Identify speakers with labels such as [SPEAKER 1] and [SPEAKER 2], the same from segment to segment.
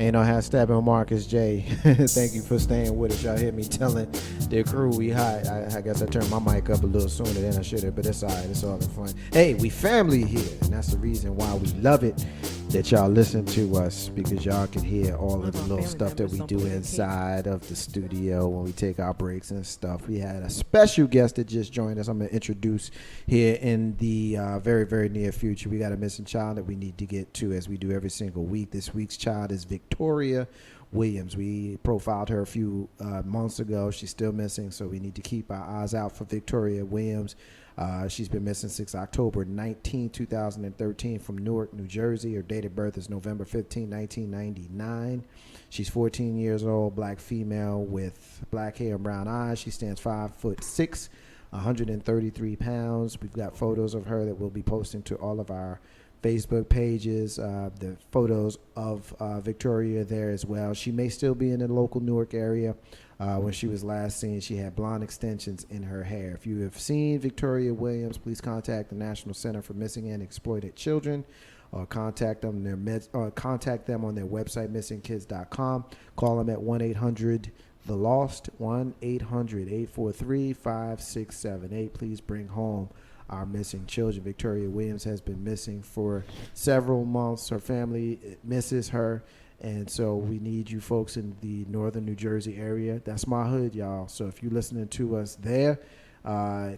[SPEAKER 1] Ain't no half Steppin, Marcus J. Thank you for staying with us. Y'all hear me telling the crew we hot. I guess I turned my mic up a little sooner than I should have, but it's all right. It's all in fun. Hey, we family here, and that's the reason why we love it that y'all listen to us, because y'all can hear all of the little stuff that we do inside of the studio when we take our breaks and stuff. We had a special guest that just joined us. I'm going to introduce here in the very, very near future. We got a missing child that we need to get to, as we do every single week. This week's child is Victoria Williams. We profiled her a few months ago. She's still missing, so we need to keep our eyes out for Victoria Williams. She's been missing since October 19, 2013 from Newark, New Jersey. Her date of birth is November 15, 1999. She's 14 years old, black female with black hair and brown eyes. She stands 5'6", 133 pounds. We've got photos of her that we'll be posting to all of our Facebook pages, the photos of Victoria there as well. She may still be in the local Newark area. When she was last seen, she had blonde extensions in her hair. If you have seen Victoria Williams, please contact the National Center for Missing and Exploited Children, or contact them on their website, missingkids.com. Call them at 1-800-THE-LOST, 1-800-843-5678. Please bring home our missing children. Victoria Williams has been missing for several months. Her family misses her, and so we need you folks in the northern New Jersey area. That's my hood, y'all. So if you're listening to us there,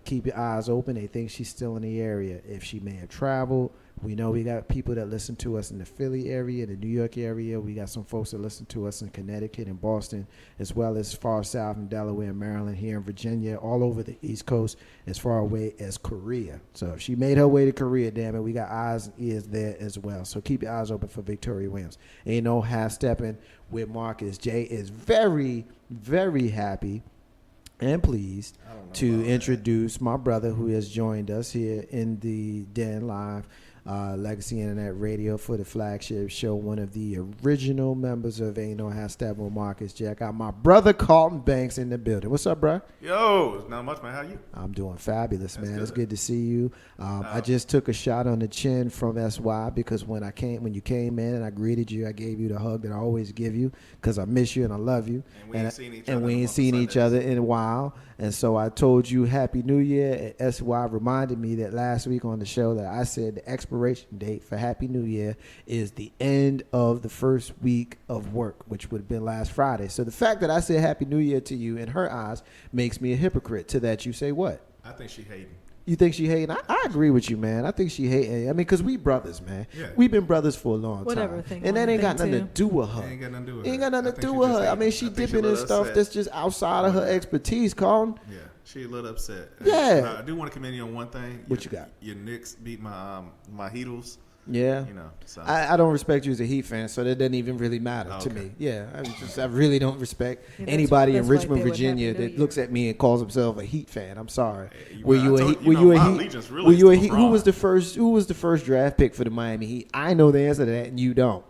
[SPEAKER 1] keep your eyes open. They think she's still in the area. If she may have traveled, we know we got people that listen to us in the Philly area, the New York area. We got some folks that listen to us in Connecticut and Boston, as well as far south in Delaware, Maryland, here in Virginia, all over the East Coast, as far away as Korea. So if she made her way to Korea, damn it, we got eyes and ears there as well. So keep your eyes open for Victoria Williams. Ain't no half stepping with Marcus. Jay is very, very happy and pleased to introduce my brother who has joined us here in the Den Live, Legacy Internet Radio, for the flagship show, one of the original members of Ain't No Hashtag with Marcus J. I got my brother Carlton Banks in the building. What's up, bro?
[SPEAKER 2] Yo, not much, man. How you?
[SPEAKER 1] I'm doing fabulous, man. It's good to see you. I just took a shot on the chin from SY because when you came in and I greeted you, I gave you the hug that I always give you because I miss you and I love you.
[SPEAKER 2] And we ain't seen each other
[SPEAKER 1] in a while. And so I told you Happy New Year. And SY reminded me that last week on the show that I said the expiration date for Happy New Year is the end of the first week of work, which would have been last Friday. So the fact that I said Happy New Year to you in her eyes makes me a hypocrite. To that you say what?
[SPEAKER 2] I think she hating.
[SPEAKER 1] You think she hating? I agree with you, man. I think she hating. I mean, because we brothers, man.
[SPEAKER 2] Yeah.
[SPEAKER 1] We've been brothers for a long
[SPEAKER 3] Whatever
[SPEAKER 1] time. And that ain't got nothing to do with her.
[SPEAKER 2] Ain't got nothing to do with
[SPEAKER 1] Ain't got nothing to do with her. I mean, she dipping in stuff that's just outside of her expertise, Colin.
[SPEAKER 2] Yeah, she a little upset.
[SPEAKER 1] Yeah.
[SPEAKER 2] I do want to commend you on one thing.
[SPEAKER 1] What you got?
[SPEAKER 2] Your Knicks beat my Heatles.
[SPEAKER 1] Yeah,
[SPEAKER 2] you know, so.
[SPEAKER 1] I don't respect you as a Heat fan, so that doesn't even really matter to me. Yeah, I really don't respect anybody in Richmond, Virginia that looks at me and calls himself a Heat fan. I'm sorry. Were you a Heat? Who was the first draft pick for the Miami Heat? I know the answer to that, and you don't.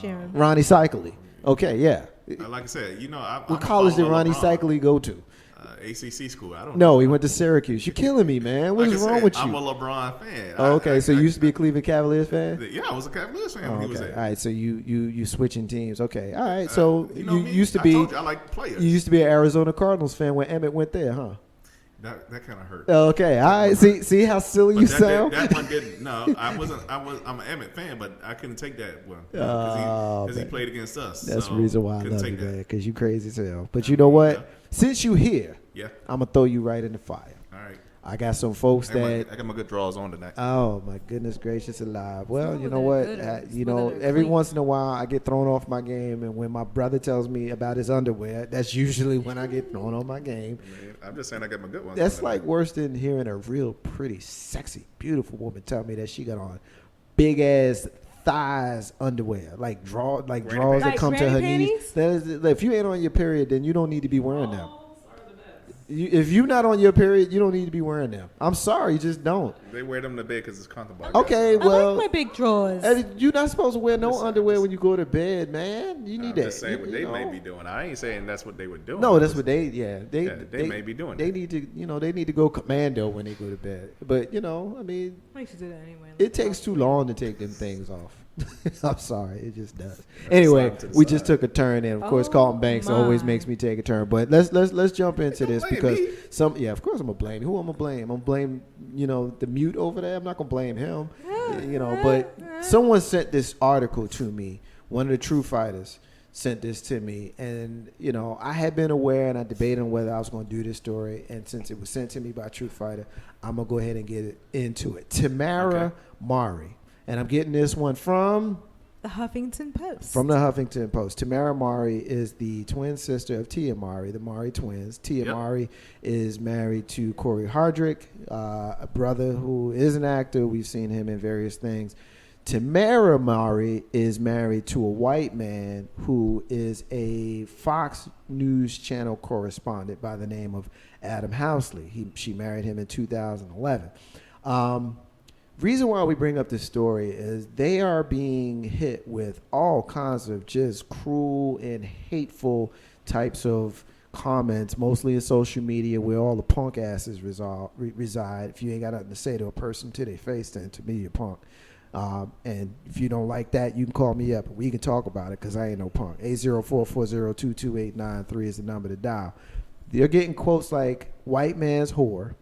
[SPEAKER 3] Sharon.
[SPEAKER 1] Ronnie Cycli. Okay, yeah.
[SPEAKER 2] Like I said, you know,
[SPEAKER 1] what college did Ronnie Cycli go to?
[SPEAKER 2] ACC school. I don't
[SPEAKER 1] know.
[SPEAKER 2] No,
[SPEAKER 1] he went to Syracuse. You're killing me, man. What is wrong with you?
[SPEAKER 2] I'm a LeBron fan.
[SPEAKER 1] Oh, okay. So you used to be a Cleveland Cavaliers fan?
[SPEAKER 2] Yeah, I was a Cavaliers fan when he was there.
[SPEAKER 1] All right. So you switching teams. Okay. All right. So you used to be.
[SPEAKER 2] I like players.
[SPEAKER 1] You used to be an Arizona Cardinals fan when Emmett went there, huh?
[SPEAKER 2] That kind of hurt.
[SPEAKER 1] Okay. All right. See how silly you sound.
[SPEAKER 2] That one didn't. No, I'm an Emmett fan, but I couldn't take that one because he played against us.
[SPEAKER 1] That's the reason why I love you, man. Because you crazy as hell. But you know what? Since you here, I'm gonna throw you right in the fire.
[SPEAKER 2] All right.
[SPEAKER 1] I got some folks
[SPEAKER 2] I got my good draws on tonight.
[SPEAKER 1] Oh my goodness gracious alive! Well, you know what? Every once in a while I get thrown off my game, and when my brother tells me about his underwear, that's usually when I get thrown off my game.
[SPEAKER 2] I'm just saying I got my good ones.
[SPEAKER 1] That's like worse than hearing a real pretty, sexy, beautiful woman tell me that she got on big ass thighs underwear, like drawers that come to her knees. If you ain't on your period, then you don't need to be wearing them. If you're not on your period, you don't need to be wearing them. I'm sorry, you just don't.
[SPEAKER 2] They wear them to bed because it's comfortable.
[SPEAKER 1] Okay, well,
[SPEAKER 3] I like my big drawers.
[SPEAKER 1] You're not supposed to wear no underwear when you go to bed, man. You need that.
[SPEAKER 2] I'm just saying what they may be doing. I ain't saying that's what they were doing.
[SPEAKER 1] No, that's what they
[SPEAKER 2] may be doing.
[SPEAKER 1] They need to, they need to go commando when they go to bed. But I mean,
[SPEAKER 3] I used to do that anyway.
[SPEAKER 1] It takes too long to take them things off. I'm sorry, it just does. Anyway, we just took a turn, and of course, Carlton Banks always makes me take a turn. But let's jump into this because of course I'm gonna blame. Who I'm gonna blame? I'm gonna blame the mute over there. I'm not gonna blame him. But someone sent this article to me. One of the True Fighters sent this to me, and I had been aware, and I debated on whether I was going to do this story. And since it was sent to me by True Fighter, I'm gonna go ahead and get into it. Tamara Mari. And I'm getting this one from
[SPEAKER 3] the Huffington Post.
[SPEAKER 1] From the Huffington Post. Tamara Mari is the twin sister of Tia Mari, the Mari twins. Tia Mari is married to Corey Hardrick, a brother who is an actor. We've seen him in various things. Tamara Mari is married to a white man who is a Fox News Channel correspondent by the name of Adam Housley. She married him in 2011. Reason why we bring up this story is they are being hit with all kinds of just cruel and hateful types of comments, mostly in social media where all the punk asses reside. If you ain't got nothing to say to a person to their face, then to me you're punk. And if you don't like that, you can call me up and we can talk about it because I ain't no punk. 804-402-2893 is the number to dial. They're getting quotes like white man's whore.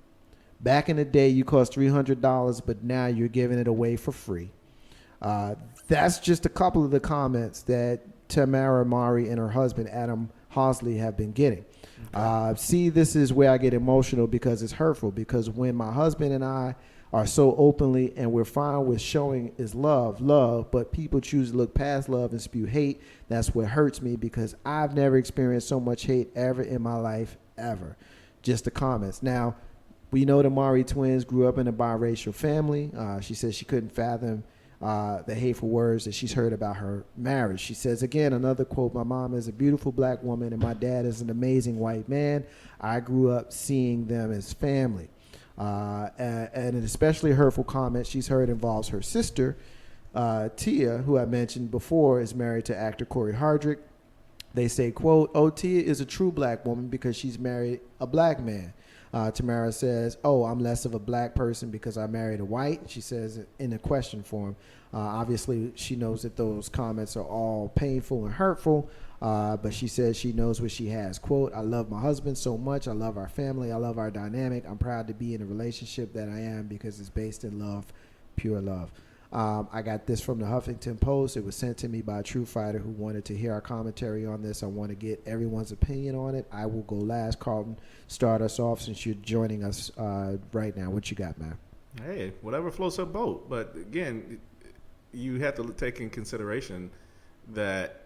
[SPEAKER 1] Back in the day, you cost $300, but now you're giving it away for free. That's just a couple of the comments that Tamara Mari and her husband, Adam Housley, have been getting. See, this is where I get emotional because it's hurtful. Because when my husband and I are so openly and we're fine with showing is love, but people choose to look past love and spew hate, that's what hurts me because I've never experienced so much hate ever in my life, ever. Just the comments. Now, we know the Mari twins grew up in a biracial family. She says she couldn't fathom the hateful words that she's heard about her marriage. She says, again, another quote, my mom is a beautiful black woman and my dad is an amazing white man. I grew up seeing them as family. And an especially hurtful comment she's heard involves her sister, Tia, who I mentioned before, is married to actor Corey Hardrick. They say, quote, Tia is a true black woman because she's married a black man. Tamara says, I'm less of a black person because I married a white. She says in a question form. Obviously, she knows that those comments are all painful and hurtful, but she says she knows what she has. Quote, I love my husband so much. I love our family. I love our dynamic. I'm proud to be in a relationship that I am because it's based in love, pure love. I got this from the Huffington Post. It was sent to me by a True Fighter who wanted to hear our commentary on this. I want to get everyone's opinion on it. I will go last. Carlton, start us off since you're joining us right now. What you got, man?
[SPEAKER 2] Hey, whatever floats her boat. But again, you have to take in consideration that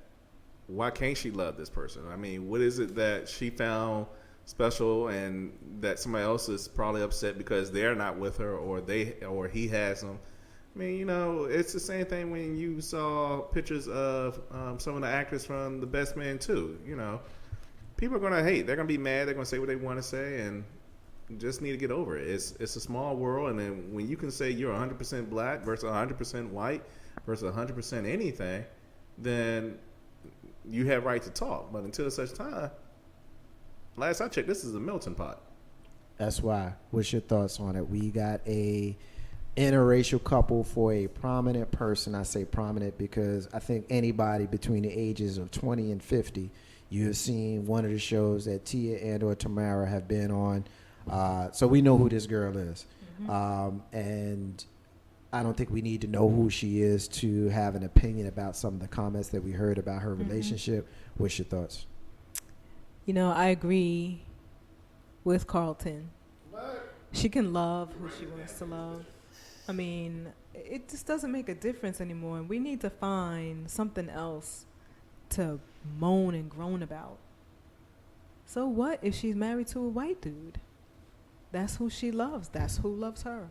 [SPEAKER 2] why can't she love this person? I mean, what is it that she found special and that somebody else is probably upset because they're not with her or he has them? I mean, it's the same thing when you saw pictures of some of the actors from The Best Man 2. People are going to hate. They're going to be mad. They're going to say what they want to say, and just need to get over it. It's a small world, and then when you can say you're 100% black versus 100% white versus 100% anything, then you have right to talk. But until such time, last I checked, this is a melting pot.
[SPEAKER 1] That's why. What's your thoughts on it? We got a interracial couple for a prominent person. I say prominent because I think anybody between the ages of 20 and 50, you have seen one of the shows that Tia and or Tamara have been on. So we know who this girl is. Mm-hmm. And I don't think we need to know who she is to have an opinion about some of the comments that we heard about her relationship. What's your thoughts?
[SPEAKER 3] I agree with Carlton. What? She can love who she wants to love. I mean, it just doesn't make a difference anymore. And we need to find something else to moan and groan about. So what if she's married to a white dude? That's who she loves. That's who loves her.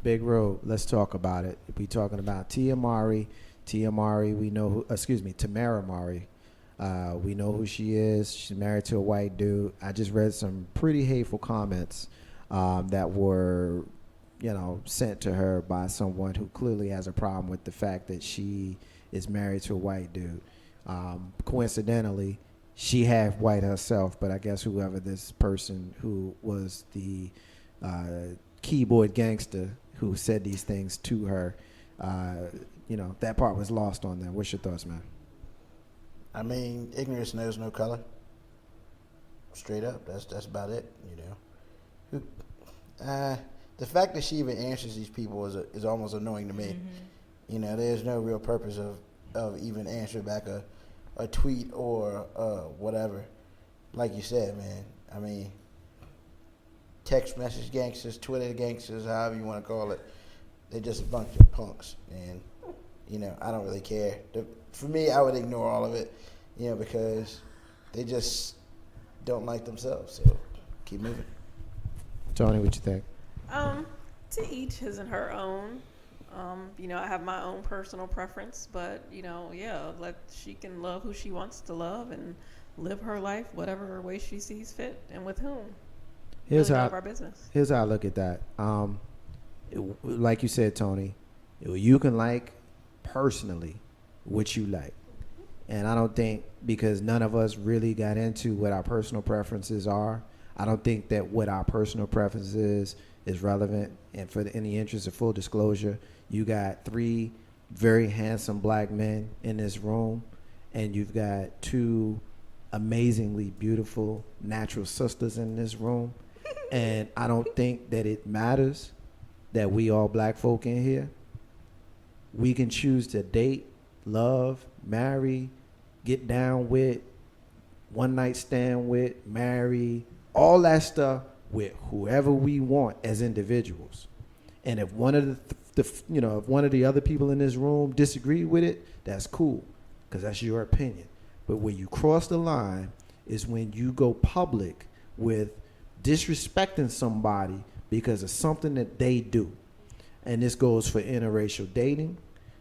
[SPEAKER 1] Big Road, let's talk about it. We talking about Tia Mari. We know who, Tamara Mari. We know who she is. She's married to a white dude. I just read some pretty hateful comments that were sent to her by someone who clearly has a problem with the fact that she is married to a white dude. Coincidentally, she half white herself, but I guess whoever this person who was the keyboard gangster who said these things to her that part was lost on them. What's your thoughts, man?
[SPEAKER 4] I mean, ignorance knows no color. Straight up, that's about it. The fact that she even answers these people is almost annoying to me. Mm-hmm. There's no real purpose of even answering back a tweet or whatever. Like you said, man. I mean, text message gangsters, Twitter gangsters, however you want to call it. They're just a bunch of punks, and I don't really care. For me, I would ignore all of it, because they just don't like themselves. So keep moving.
[SPEAKER 1] Tony, what you think?
[SPEAKER 5] To each his and her own. I have my own personal preference, but she can love who she wants to love and live her life whatever way she sees fit and with whom.
[SPEAKER 1] Here's
[SPEAKER 5] really
[SPEAKER 1] how
[SPEAKER 5] our business.
[SPEAKER 1] Here's how I look at that. Like you said, Tony, you can like personally what you like, and I don't think, because none of us really got into what our personal preferences are, I don't think that what our personal preferences is relevant. And in the interest of full disclosure, you got 3 very handsome black men in this room, and you've got 2 amazingly beautiful natural sisters in this room. And I don't think that it matters that we all black folk in here. We can choose to date, love, marry, get down with, one night stand with, marry, all that stuff with whoever we want as individuals. And if one of if one of the other people in this room disagree with it, that's cool, because that's your opinion. But where you cross the line is when you go public with disrespecting somebody because of something that they do. And this goes for interracial dating.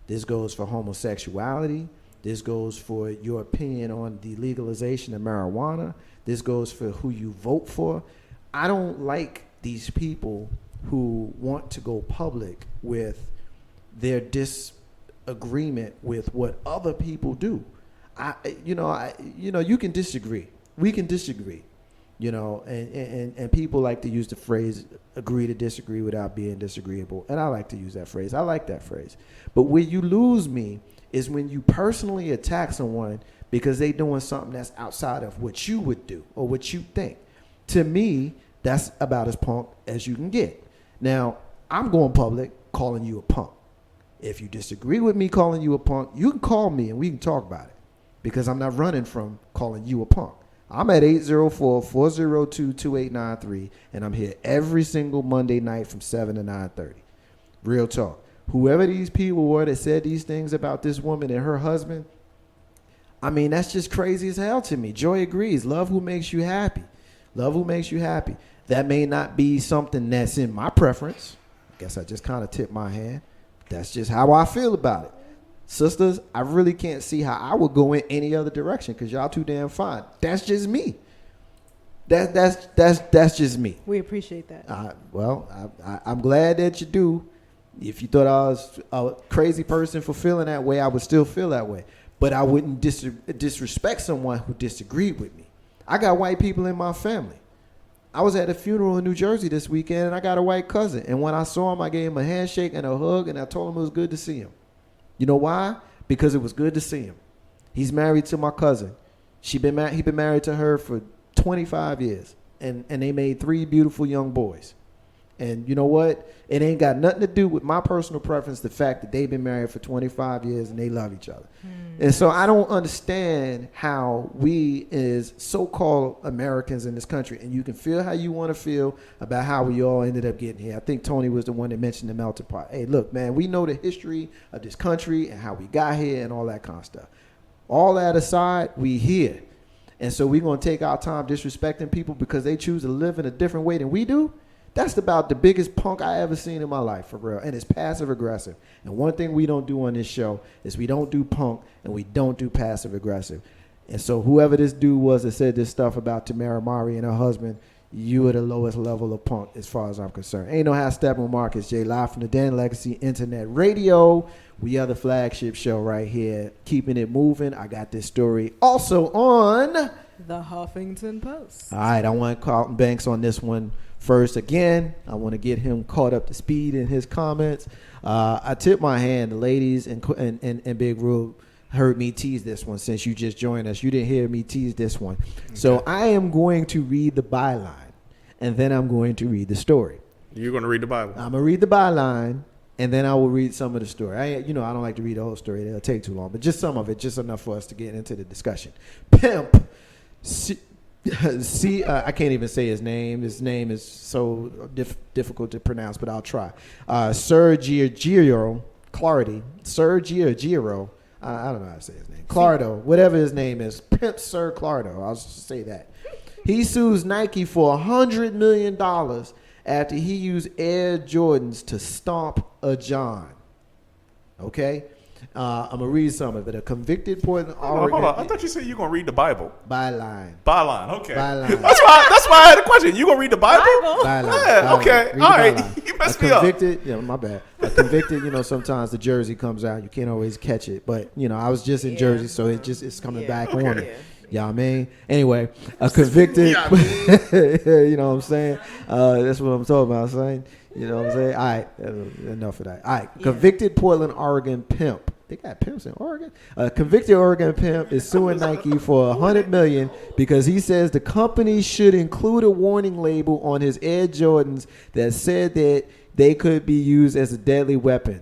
[SPEAKER 1] This goes for homosexuality. This goes for your opinion on the legalization of marijuana. This goes for who you vote for. I don't like these people who want to go public with their disagreement with what other people do. You can disagree. We can disagree. And people like to use the phrase agree to disagree without being disagreeable. And I like to use that phrase. I like that phrase. But where you lose me is when you personally attack someone because they doing something that's outside of what you would do or what you think. To me, that's about as punk as you can get. Now, I'm going public calling you a punk. If you disagree with me calling you a punk, you can call me and we can talk about it, because I'm not running from calling you a punk. I'm at 804-402-2893, and I'm here every single Monday night from 7 to 9:30. Real talk. Whoever these people were that said these things about this woman and her husband, I mean, that's just crazy as hell to me. Joy agrees. Love who makes you happy. Love who makes you happy. That may not be something that's in my preference. I guess I just kind of tipped my hand. That's just how I feel about it. Sisters, I really can't see how I would go in any other direction, because y'all too damn fine. That's just me. That's just me.
[SPEAKER 3] We appreciate that.
[SPEAKER 1] I'm glad that you do. If you thought I was a crazy person for feeling that way, I would still feel that way. But I wouldn't disrespect someone who disagreed with me. I got white people in my family. I was at a funeral in New Jersey this weekend, and I got a white cousin. And when I saw him, I gave him a handshake and a hug, and I told him it was good to see him. You know why? Because it was good to see him. He's married to my cousin. He been married to her for 25 years, and they made 3 beautiful young boys. And you know what? It ain't got nothing to do with my personal preference, the fact that they've been married for 25 years and they love each other. And so I don't understand how we as so-called Americans in this country, and you can feel how you want to feel about how we all ended up getting here. I think Tony was the one that mentioned the melting pot. Hey, look, man, we know the history of this country and how we got here and all that kind of stuff. All that aside, we here. And so we're going to take our time disrespecting people because they choose to live in a different way than we do? That's about the biggest punk I ever seen in my life, for real. And it's passive aggressive. And one thing we don't do on this show is we don't do punk and we don't do passive aggressive. And so whoever this dude was that said this stuff about Tamara Mari and her husband, you are the lowest level of punk as far as I'm concerned. Ain't no how Steppin with Marcus J, live from the Dan Legacy Internet Radio. We are the flagship show right here, keeping it moving. I got this story also on
[SPEAKER 3] The Huffington Post.
[SPEAKER 1] All right, I want Carlton Banks on this one First, again, I want to get him caught up to speed in his comments. I tip my hand. The ladies and Big Rube heard me tease this one since you just joined us. You didn't hear me tease this one. Okay. So I am going to read the byline, and then I'm going to read the story.
[SPEAKER 2] You're going to read the Bible?
[SPEAKER 1] I'm going to read the byline, and then I will read some of the story. I don't like to read the whole story. It'll take too long, but just some of it, just enough for us to get into the discussion. Pimp. I can't even say his name. His name is so difficult to pronounce, but I'll try. Sergio Clardy. Sergio. I don't know how to say his name. Clardo, whatever his name is. Pimp Sir Clardo. I'll just say that. He sues Nike for $100 million after he used Air Jordans to stomp a John. Okay? I'm going to read some of it. A convicted Portland, Oregon.
[SPEAKER 2] Hold on. I thought you said you were going to read the Bible.
[SPEAKER 1] Byline.
[SPEAKER 2] Okay.
[SPEAKER 1] Byline.
[SPEAKER 2] That's why I had a question. You going to read the Bible?
[SPEAKER 1] Byline.
[SPEAKER 2] Yeah, okay.
[SPEAKER 1] Read
[SPEAKER 2] all right.
[SPEAKER 1] Byline.
[SPEAKER 2] You messed me up.
[SPEAKER 1] Yeah, my bad. A convicted, sometimes the jersey comes out. You can't always catch it. But, I was just in Jersey, so it's coming back on it. You know what I mean? Anyway, a convicted, you know what I'm saying? That's what I'm talking about, saying. You know what I'm saying? All right, enough of that. All right, convicted Portland, Oregon pimp. They got pimps in Oregon. A convicted Oregon pimp is suing Nike for $100 million because he says the company should include a warning label on his Air Jordans that said that they could be used as a deadly weapon.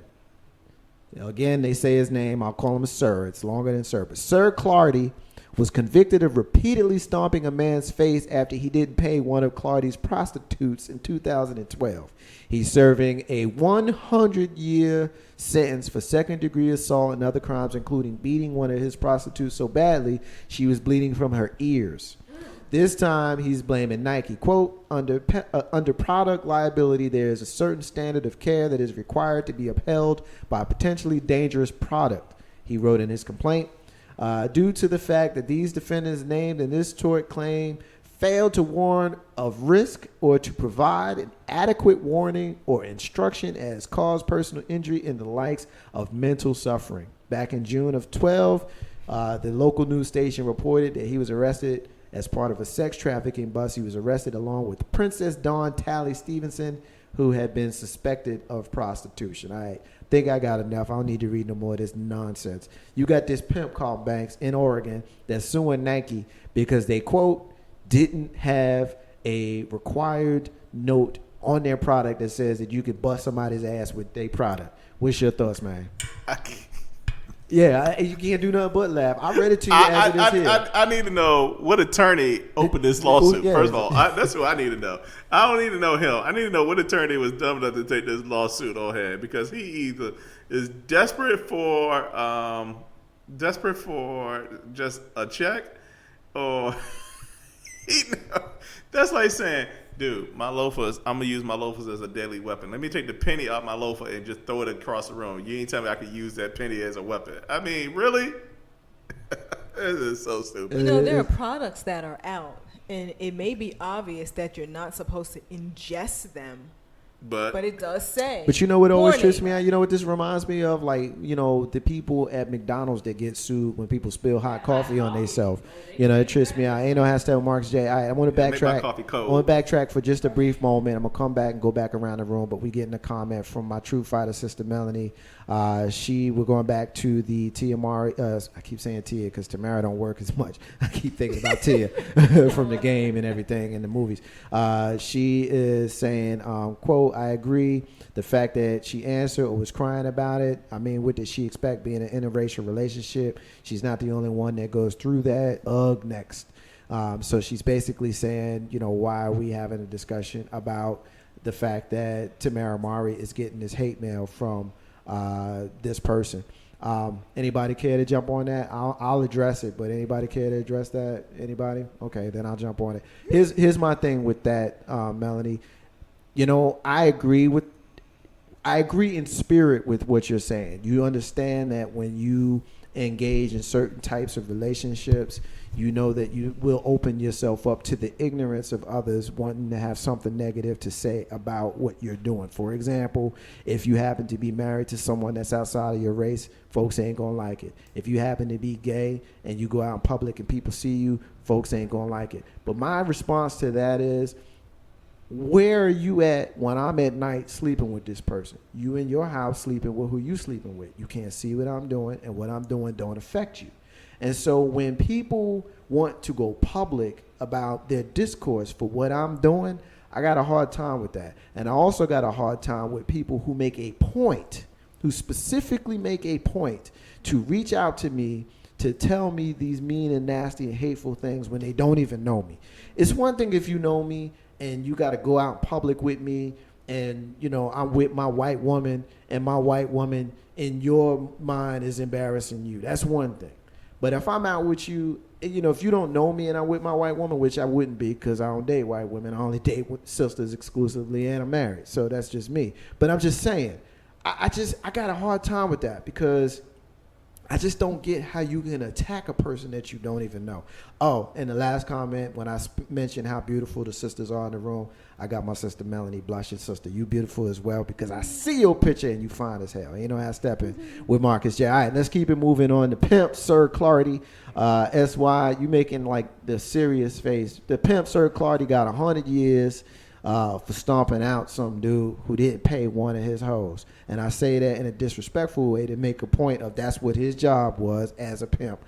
[SPEAKER 1] Again, they say his name. I'll call him Sir. It's longer than Sir. But Sir Clardy was convicted of repeatedly stomping a man's face after he didn't pay one of Clardy's prostitutes in 2012. He's serving a 100-year sentence for second-degree assault and other crimes, including beating one of his prostitutes so badly she was bleeding from her ears. This time, he's blaming Nike. Quote, under product liability, there is a certain standard of care that is required to be upheld by a potentially dangerous product, he wrote in his complaint. Due to the fact that these defendants named in this tort claim failed to warn of risk or to provide an adequate warning or instruction as caused personal injury and the likes of mental suffering. Back in June of 12, the local news station reported that he was arrested as part of a sex trafficking bust. He was arrested along with Princess Dawn Talley Stevenson, who had been suspected of prostitution. I think I got enough. I don't need to read no more of this nonsense. You got this pimp called Banks in Oregon that's suing Nike because they, quote, didn't have a required note on their product that says that you could bust somebody's ass with their product. What's your thoughts, man? Yeah, you can't do nothing but laugh. I read it to you as it is here.
[SPEAKER 2] I need to know what attorney opened this lawsuit. First of all, that's what I need to know. I don't need to know him. I need to know what attorney was dumb enough to take this lawsuit on hand, because he either is desperate for just a check, or that's like saying, dude, my loafers, I'm going to use my loafers as a deadly weapon. Let me take the penny out my loafer and just throw it across the room. You ain't tell me I could use that penny as a weapon. I mean, really? This is so stupid.
[SPEAKER 3] There are products that are out, and it may be obvious that you're not supposed to ingest them. But it does say.
[SPEAKER 1] But you know what always trips me out? You know what this reminds me of? Like, the people at McDonald's that get sued when people spill hot coffee on themselves. It trips me out. Ain't no hashtag Marks J. All right, I want to backtrack. I want to backtrack for just a brief moment. I'm going to come back and go back around the room. But we getting a comment from my true fighter sister, Melanie. We're going back to the Tia Mari. I keep saying Tia because Tamara don't work as much. I keep thinking about Tia from the game and everything in the movies. She is saying, quote, I agree. The fact that she answered or was crying about it, I mean, what did she expect being an interracial relationship? She's not the only one that goes through that. Next. So she's basically saying, why are we having a discussion about the fact that Tamara Mari is getting this hate mail from this person. Anybody care to jump on that? I'll address it, but anybody care to address that? Anybody? Okay, then I'll jump on it. Here's my thing with that, Melanie. I agree in spirit with what you're saying. You understand that when you engage in certain types of relationships, you know that you will open yourself up to the ignorance of others wanting to have something negative to say about what you're doing. For example, if you happen to be married to someone that's outside of your race, folks ain't gonna like it. If you happen to be gay and you go out in public and people see you, folks ain't gonna like it. But my response to that is, where are you at when I'm at night sleeping with this person? You in your house sleeping with who you sleeping with. You can't see what I'm doing, and what I'm doing don't affect you. And so when people want to go public about their discourse for what I'm doing, I got a hard time with that. And I also got a hard time with people who make a point, who specifically make a point to reach out to me to tell me these mean and nasty and hateful things when they don't even know me. It's one thing if you know me and you got to go out in public with me and, you know, I'm with my white woman and my white woman in your mind is embarrassing you. That's one thing. But if I'm out with you, you know, if you don't know me and I'm with my white woman, which I wouldn't be because I don't date white women. I only date with sisters exclusively and I'm married. So that's just me. But I'm just saying, I got a hard time with that because I just don't get how you can attack a person that you don't even know. Oh, and the last comment, when I mentioned how beautiful the sisters are in the room, I got my sister Melanie, blushing sister. You beautiful as well because I see your picture and you fine as hell. You know how I step in with Marcus J. All right, let's keep it moving on. The pimp, Sir Clardy, SY, you making like the serious face. The pimp, Sir Clardy, got 100 years for stomping out some dude who didn't pay one of his hoes. And I say that in a disrespectful way to make a point of that's what his job was as a pimp.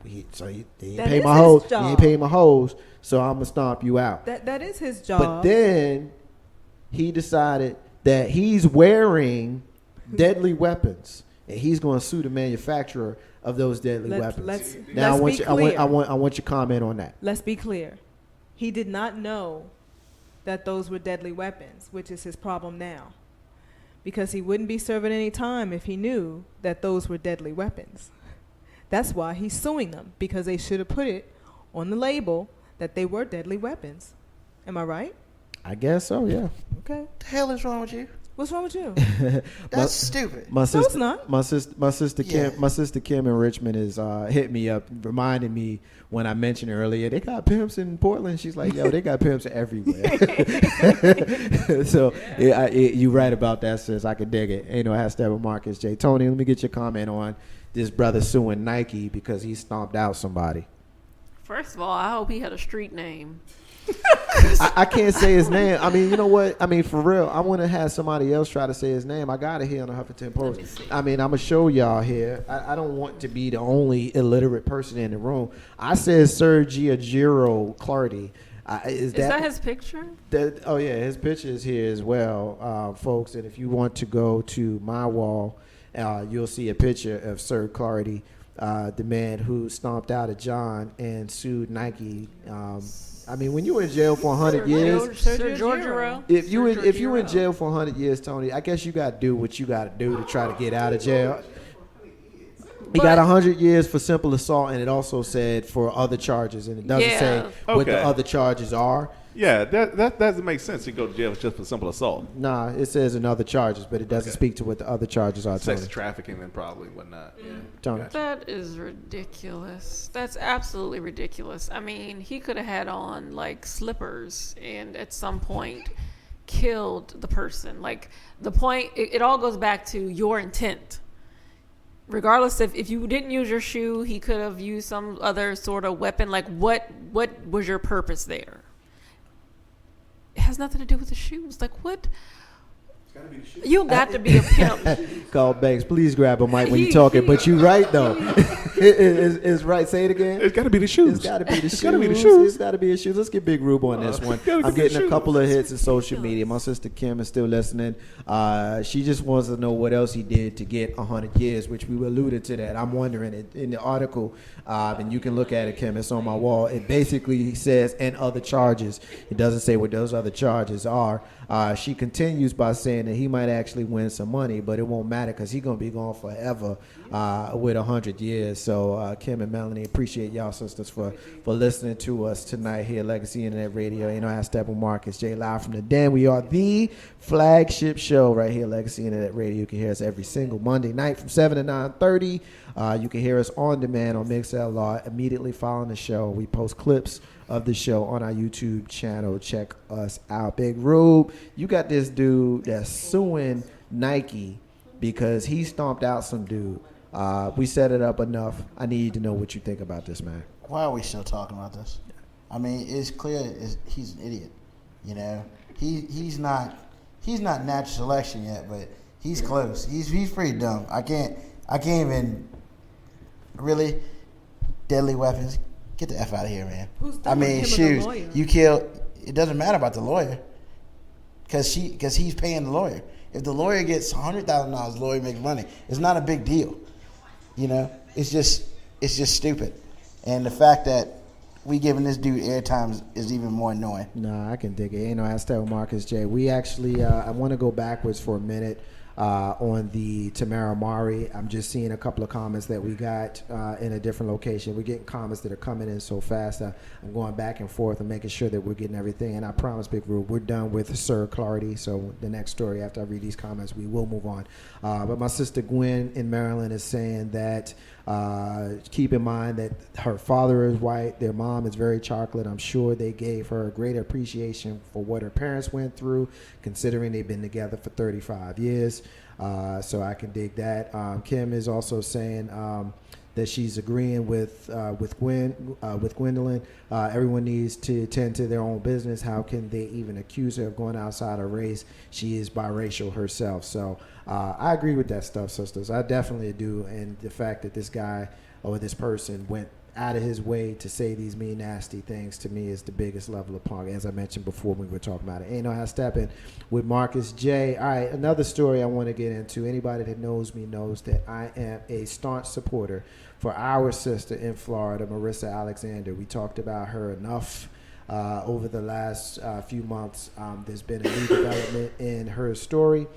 [SPEAKER 1] He didn't pay my hoes. He ain't pay my hoes, so I'm going to stomp you out.
[SPEAKER 3] That is his job.
[SPEAKER 1] But then he decided that he's wearing deadly weapons and he's going to sue the manufacturer of those deadly weapons. Now I want your comment on that.
[SPEAKER 3] Let's be clear. He did not know that those were deadly weapons, which is his problem now. Because he wouldn't be serving any time if he knew that those were deadly weapons. That's why he's suing them, because they should have put it on the label that they were deadly weapons. Am I right?
[SPEAKER 1] I guess so, yeah.
[SPEAKER 3] Okay.
[SPEAKER 4] The hell is wrong with you?
[SPEAKER 3] What's wrong with you?
[SPEAKER 4] That's stupid.
[SPEAKER 3] No, it's not.
[SPEAKER 1] My sister Kim in Richmond is hit me up, reminding me when I mentioned earlier they got pimps in Portland. She's like, "Yo, they got pimps everywhere." So you right about that, sis. I can dig it. Ain't no hashtag with Marcus J. Tony, let me get your comment on this brother suing Nike because he stomped out somebody.
[SPEAKER 5] First of all, I hope he had a street name.
[SPEAKER 1] I can't say his name. I mean, you know what? I mean, for real, I want to have somebody else try to say his name. I got it here on the Huffington Post. I mean, I'm going to show y'all here. I don't want to be the only illiterate person in the room. I said Sergio Clardy. Is that his picture? Oh, yeah, his picture is here as well, folks. And if you want to go to my wall, you'll see a picture of Sir Clardy, the man who stomped out of John and sued Nike. I mean, when you were in jail for 100 years, if you were in jail for 100 years, Tony, I guess you got to do what you got to do to try to get out of jail. He got 100 years for simple assault, and it also said for other charges, and it doesn't say what the other charges are.
[SPEAKER 2] Yeah, that doesn't make sense. You go to jail just for simple assault.
[SPEAKER 1] Nah, it says in other charges, but it doesn't speak to what the other charges are.
[SPEAKER 2] Sex
[SPEAKER 1] Tony.
[SPEAKER 2] trafficking and probably whatnot. Yeah.
[SPEAKER 1] Tony.
[SPEAKER 2] Gotcha.
[SPEAKER 5] That is ridiculous. That's absolutely ridiculous. I mean, he could have had on like slippers and at some point killed the person. Like the point, it all goes back to your intent. Regardless if you didn't use your shoe, he could have used some other sort of weapon. Like what was your purpose there? It has nothing to do with the shoes. Like what? You got to be a pimp.
[SPEAKER 1] Call Banks, please grab a mic when you're talking. But you're right though. It's right. Say it again.
[SPEAKER 2] It's got to be the shoes.
[SPEAKER 1] It's got to be the shoes.
[SPEAKER 2] It's got to be the shoes.
[SPEAKER 1] It's got to be the shoes. Let's get Big Rube on this one. I'm getting a couple of hits in social media. My sister Kim is still listening. She just wants to know what else he did to get 100 years, which we alluded to that. I'm wondering in the article, and you can look at it, Kim. It's on my wall. It basically says and other charges. It doesn't say what those other charges are. She continues by saying that he might actually win some money, but it won't matter because he's going to be gone forever with 100 years. So Kim and Melanie, appreciate y'all sisters for listening to us tonight here at Legacy Internet Radio. You know, I step with Marcus J. Live from the Den. We are the flagship show right here at Legacy Internet Radio. You can hear us every single Monday night from 7 to 9:30. You can hear us on demand on MixLR immediately following the show. We post clips of the show on our YouTube channel. Check us out. Big Rube, you got this dude that's suing Nike because he stomped out some dude. We set it up enough. I need to know what you think about this, man.
[SPEAKER 4] Why are we still talking about this? I mean, it's clear he's an idiot, you know? he's not natural selection yet, but he's close. He's pretty dumb. I can't even really deadly weapons. Get the F out of here, man.
[SPEAKER 3] Who's
[SPEAKER 4] I mean, shoes. You kill. It doesn't matter about the lawyer, because he's paying the lawyer. If the lawyer gets $100,000, the lawyer makes money. It's not a big deal. You know, it's just stupid. And the fact that we giving this dude airtime is even more annoying.
[SPEAKER 1] No, I can dig it. Ain't no ask that with Marcus J. We actually, I want to go backwards for a minute on the Tamara Mari. I'm just seeing a couple of comments that we got in a different location. We're getting comments that are coming in so fast. I'm going back and forth and making sure that we're getting everything. And I promise, Big Rube, we're done with Sir Clarity. So the next story, after I read these comments, we will move on. But my sister Gwen in Maryland is saying that keep in mind that her father is white, their mom is very chocolate. I'm sure they gave her a great appreciation for what her parents went through, considering they've been together for 35 years. So I can dig that. Kim is also saying that she's agreeing with Gwendolyn. Everyone needs to tend to their own business. How can they even accuse her of going outside her race? She is biracial herself. So I agree with that stuff, sisters. I definitely do. And the fact that this guy or this person went out of his way to say these mean, nasty things, to me is the biggest level of punk. As I mentioned before when we were talking about it. Ain't no how stepping with Marcus J. All right, another story I want to get into. Anybody that knows me knows that I am a staunch supporter for our sister in Florida, Marissa Alexander. We talked about her enough over the last few months. There's been a new development in her story.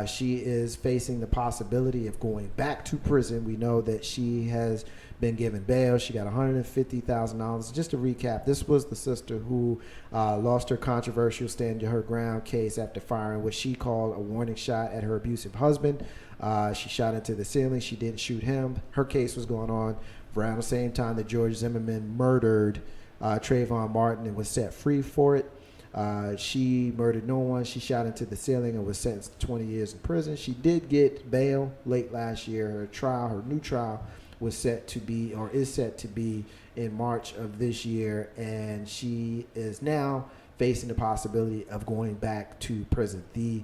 [SPEAKER 1] She is facing the possibility of going back to prison. We know that she has been given bail. She got $150,000. Just to recap, this was the sister who lost her controversial stand her ground case after firing what she called a warning shot at her abusive husband. She shot into the ceiling. She didn't shoot him. Her case was going on around the same time that George Zimmerman murdered Trayvon Martin and was set free for it. She murdered no one. She shot into the ceiling and was sentenced to 20 years in prison. She did get bail late last year. Her new trial was set to be, or is set to be, in March of this year, and she is now facing the possibility of going back to prison. The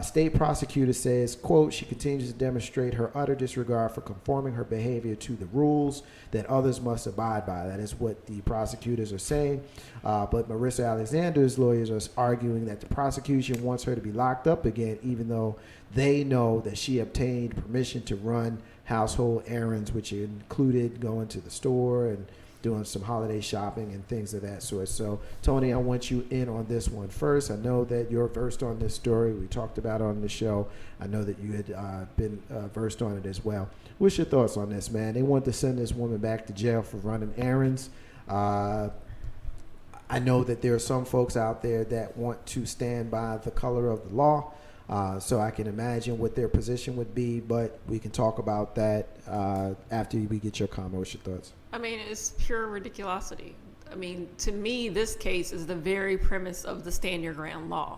[SPEAKER 1] state prosecutor says, quote, she continues to demonstrate her utter disregard for conforming her behavior to the rules that others must abide by. That is what the prosecutors are saying. But Marissa Alexander's lawyers are arguing that the prosecution wants her to be locked up again, even though they know that she obtained permission to run household errands, which included going to the store and doing some holiday shopping and things of that sort. So, Tony, I want you in on this one first. I know that you're versed on this story. We talked about it on the show. I know that you had been versed on it as well. What's your thoughts on this, man? They want to send this woman back to jail for running errands. I know that there are some folks out there that want to stand by the color of the law. So I can imagine what their position would be, but we can talk about that after we get your comment. What's your thoughts?
[SPEAKER 5] I mean, it's pure ridiculosity. I mean, to me, this case is the very premise of the stand your ground law.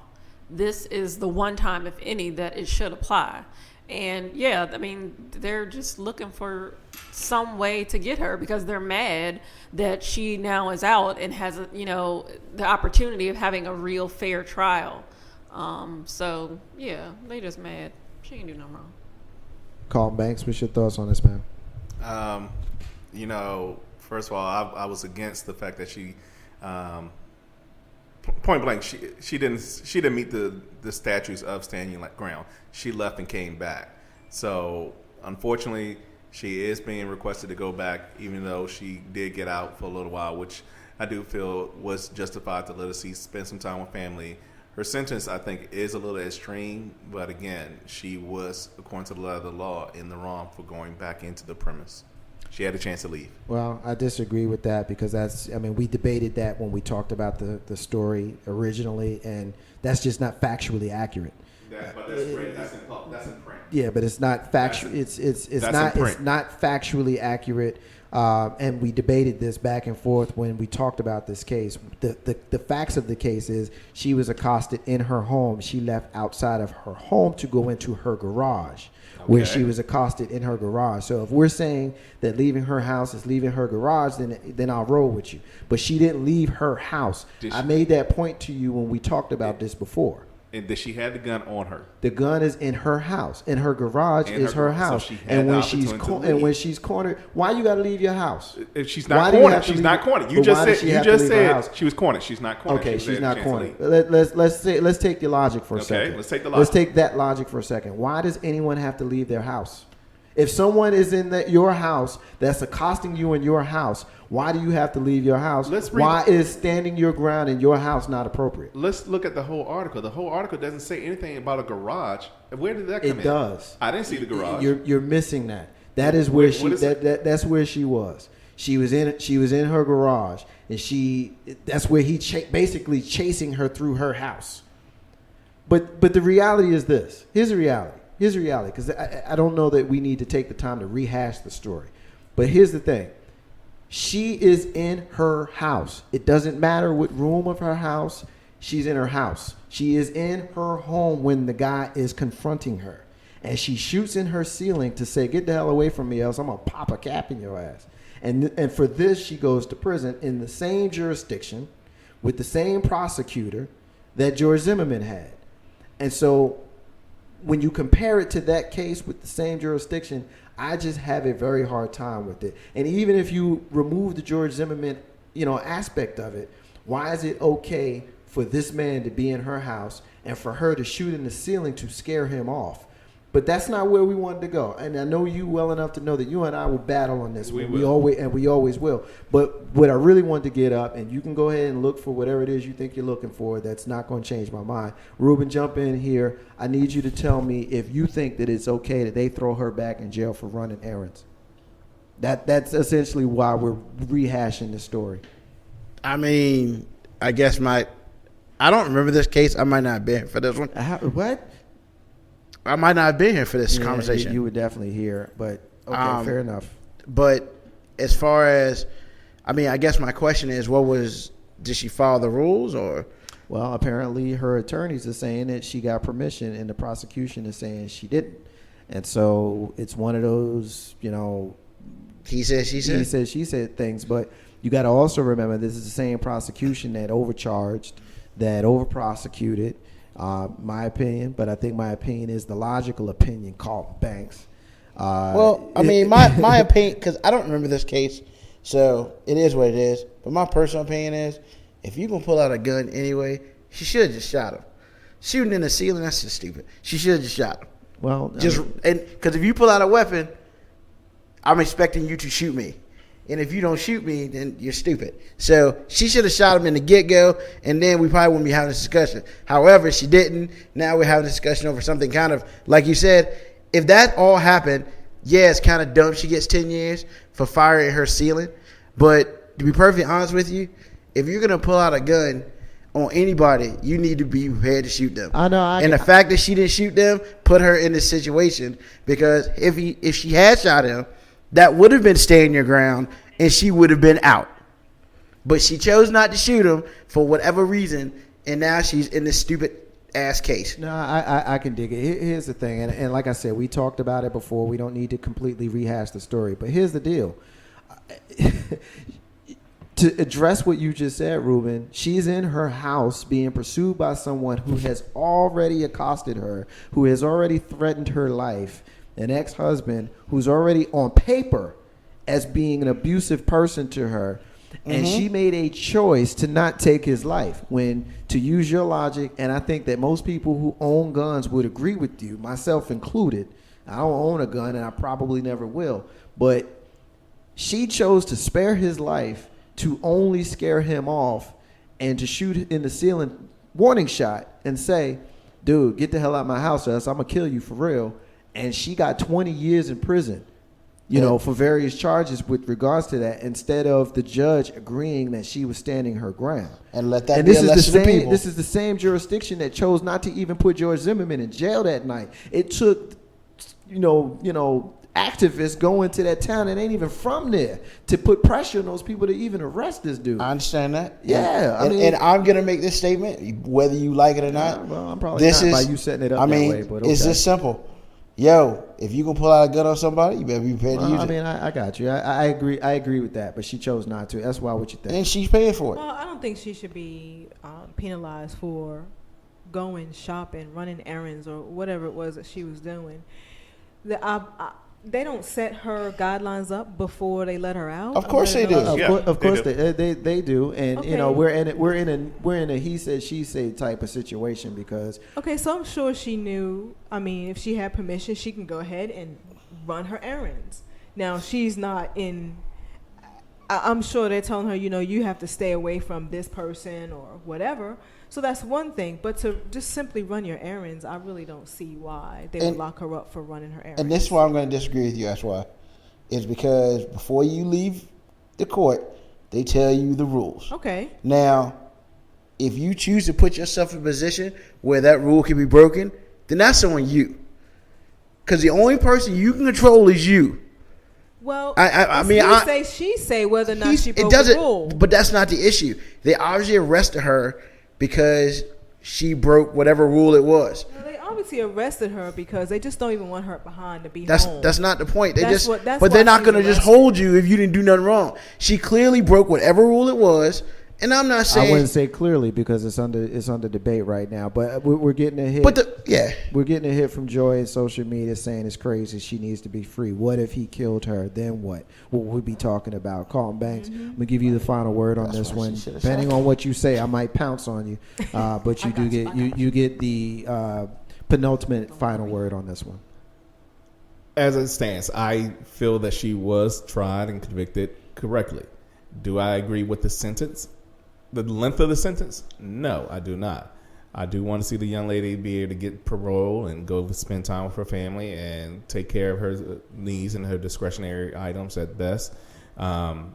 [SPEAKER 5] This is the one time, if any, that it should apply. And yeah, I mean, they're just looking for some way to get her because they're mad that she now is out and has, the opportunity of having a real fair trial. So yeah, they just mad. She ain't do no wrong.
[SPEAKER 1] Carlton Banks, what's your thoughts on this, man?
[SPEAKER 2] First of all, I was against the fact that she, point blank, she didn't meet the statutes of standing ground. She left and came back. So unfortunately, she is being requested to go back, even though she did get out for a little while, which I do feel was justified to let her spend some time with family. Her sentence, I think, is a little extreme, but again, she was, according to the letter of the law, in the wrong for going back into the premise. She had a chance to leave. Well,
[SPEAKER 1] I disagree with that because we debated that when we talked about the story originally, and that's just not factually accurate.
[SPEAKER 2] But that's print. That's in print.
[SPEAKER 1] Yeah, but it's not factual. It's not factually accurate. And we debated this back and forth when we talked about this case. The facts of the case is she was accosted in her home. She left outside of her home to go into her garage, where she was accosted in her garage. So if we're saying that leaving her house is leaving her garage, then I'll roll with you. But she didn't leave her house. I made that point to you when we talked about this before.
[SPEAKER 2] And did she have the gun on her?
[SPEAKER 1] The gun is in her house. In her garage is her house.
[SPEAKER 2] So
[SPEAKER 1] and when she's cornered, why you got to leave your house?
[SPEAKER 2] If she's not cornered, she's not cornered. You just said she was cornered. She's not cornered.
[SPEAKER 1] Okay, she's not cornered. Let's take the logic for a second.
[SPEAKER 2] Okay, let's take the logic.
[SPEAKER 1] Let's take that logic for a second. Why does anyone have to leave their house? If someone is in your house that's accosting you in your house, why do you have to leave your house? Why is standing your ground in your house not appropriate?
[SPEAKER 2] Let's look at the whole article. The whole article doesn't say anything about a garage. Where did that come in?
[SPEAKER 1] It does.
[SPEAKER 2] I didn't see the garage.
[SPEAKER 1] You're missing that. That is where that's where she was. She was in her garage, and that's where he basically chasing her through her house. But the reality is this. Here's the reality, because I don't know that we need to take the time to rehash the story. But here's the thing. She is in her house. It doesn't matter what room of her house. She's in her house. She is in her home when the guy is confronting her. And she shoots in her ceiling to say, get the hell away from me, else I'm going to pop a cap in your ass. And for this, she goes to prison in the same jurisdiction with the same prosecutor that George Zimmerman had. And so when you compare it to that case with the same jurisdiction, I just have a very hard time with it. And even if you remove the George Zimmerman, aspect of it, why is it okay for this man to be in her house and for her to shoot in the ceiling to scare him off? But that's not where we wanted to go. And I know you well enough to know that you and I will battle on this. We always will. But what I really wanted to get up, and you can go ahead and look for whatever it is you think you're looking for. That's not going to change my mind. Ruben, jump in here. I need you to tell me if you think that it's okay that they throw her back in jail for running errands. That's essentially why we're rehashing the story.
[SPEAKER 4] I mean, I guess I don't remember this case. I might not have been here for this one.
[SPEAKER 1] What?
[SPEAKER 4] I might not have been here for this conversation.
[SPEAKER 1] You were definitely here, but okay, fair enough.
[SPEAKER 4] But as far as, I guess my question is, did she follow the rules or?
[SPEAKER 1] Well, apparently her attorneys are saying that she got permission, and the prosecution is saying she didn't. And so it's one of those,
[SPEAKER 4] he said, she said.
[SPEAKER 1] He said, she said things. But you got to also remember this is the same prosecution that overcharged, that over-prosecuted. My opinion, but I think my opinion is the logical opinion called Banks.
[SPEAKER 4] My opinion, because I don't remember this case, so it is what it is. But my personal opinion is, if you gonna pull out a gun anyway, she should have just shot him. Shooting in the ceiling, that's just stupid. She should have just shot him.
[SPEAKER 1] Well,
[SPEAKER 4] because if you pull out a weapon, I'm expecting you to shoot me. And if you don't shoot me, then you're stupid. So she should have shot him in the get-go, and then we probably wouldn't be having this discussion. However, she didn't. Now we're having a discussion over something kind of, like you said, if that all happened, yeah, it's kind of dumb. She gets 10 years for firing her ceiling. But to be perfectly honest with you, if you're going to pull out a gun on anybody, you need to be prepared to shoot them.
[SPEAKER 1] I know.
[SPEAKER 4] The fact that she didn't shoot them put her in this situation, because if she had shot him, that would have been staying your ground, and she would have been out. But she chose not to shoot him for whatever reason, and now she's in this stupid-ass case.
[SPEAKER 1] No, I can dig it. Here's the thing, and like I said, we talked about it before. We don't need to completely rehash the story. But here's the deal. To address what you just said, Ruben, she's in her house being pursued by someone who has already accosted her, who has already threatened her life, an ex-husband who's already on paper as being an abusive person to her, and she made a choice to not take his life. When, to use your logic, and I think that most people who own guns would agree with you, myself included. I don't own a gun, and I probably never will. But she chose to spare his life to only scare him off and to shoot in the ceiling warning shot and say, dude, get the hell out of my house or else I'm going to kill you for real. And she got 20 years in prison. for various charges with regards to that, instead of the judge agreeing that she was standing her ground.
[SPEAKER 4] And let that
[SPEAKER 1] And
[SPEAKER 4] be
[SPEAKER 1] this
[SPEAKER 4] a
[SPEAKER 1] is the
[SPEAKER 4] lesson to
[SPEAKER 1] same.
[SPEAKER 4] people.
[SPEAKER 1] This is the same jurisdiction that chose not to even put George Zimmerman in jail that night. It took, activists going to that town that ain't even from there to put pressure on those people to even arrest this dude.
[SPEAKER 4] I understand that.
[SPEAKER 1] Yeah,
[SPEAKER 4] and I'm gonna make this statement, whether you like it or not.
[SPEAKER 1] Well, I'm probably not by you setting it up that way, but okay.
[SPEAKER 4] It's just simple. Yo, if you can pull out a gun on somebody, you better be prepared to use it.
[SPEAKER 1] I got you. I agree. I agree with that, but she chose not to. That's why. What you think?
[SPEAKER 4] And she's paying for it.
[SPEAKER 3] Well, I don't think she should be penalized for going shopping, running errands, or whatever it was that she was doing. They don't set her guidelines up before they let her out.
[SPEAKER 4] Of course they do.
[SPEAKER 1] Of course they do, and
[SPEAKER 3] Okay.
[SPEAKER 1] we're in a he said she said type of situation because
[SPEAKER 3] Okay, so I'm sure she knew. I mean, if she had permission, she can go ahead and run her errands. Now she's not in. I'm sure they're telling her, you have to stay away from this person or whatever. So that's one thing. But to just simply run your errands, I really don't see why they would lock her up for running her errands.
[SPEAKER 4] And this is why I'm going to disagree with you. That's why. Is because before you leave the court, they tell you the rules.
[SPEAKER 3] Okay.
[SPEAKER 4] Now, if you choose to put yourself in a position where that rule can be broken, then that's on you. Because the only person you can control is you.
[SPEAKER 3] Well,
[SPEAKER 4] she
[SPEAKER 3] say whether or not she broke the rule.
[SPEAKER 4] But that's not the issue. They obviously arrested her because she broke whatever rule it was.
[SPEAKER 3] Well, they obviously arrested her because they just don't even want her behind to be home.
[SPEAKER 4] That's not the point.
[SPEAKER 3] But
[SPEAKER 4] they're not going to just hold you if you didn't do nothing wrong. She clearly broke whatever rule it was. And I'm not saying
[SPEAKER 1] I wouldn't say clearly because it's under debate right now. But we're getting a hit. We're getting a hit from Joy in social media saying it's crazy. She needs to be free. What if he killed her? Then what? What would we be talking about? Carlton Banks, I'm gonna give you the final word on this one. Depending on what you say, I might pounce on you. But you get the penultimate final word on this one.
[SPEAKER 2] As it stands, I feel that she was tried and convicted correctly. Do I agree with the sentence? The length of the sentence? No, I do not. I do want to see the young lady be able to get parole and go spend time with her family and take care of her needs and her discretionary items at best. The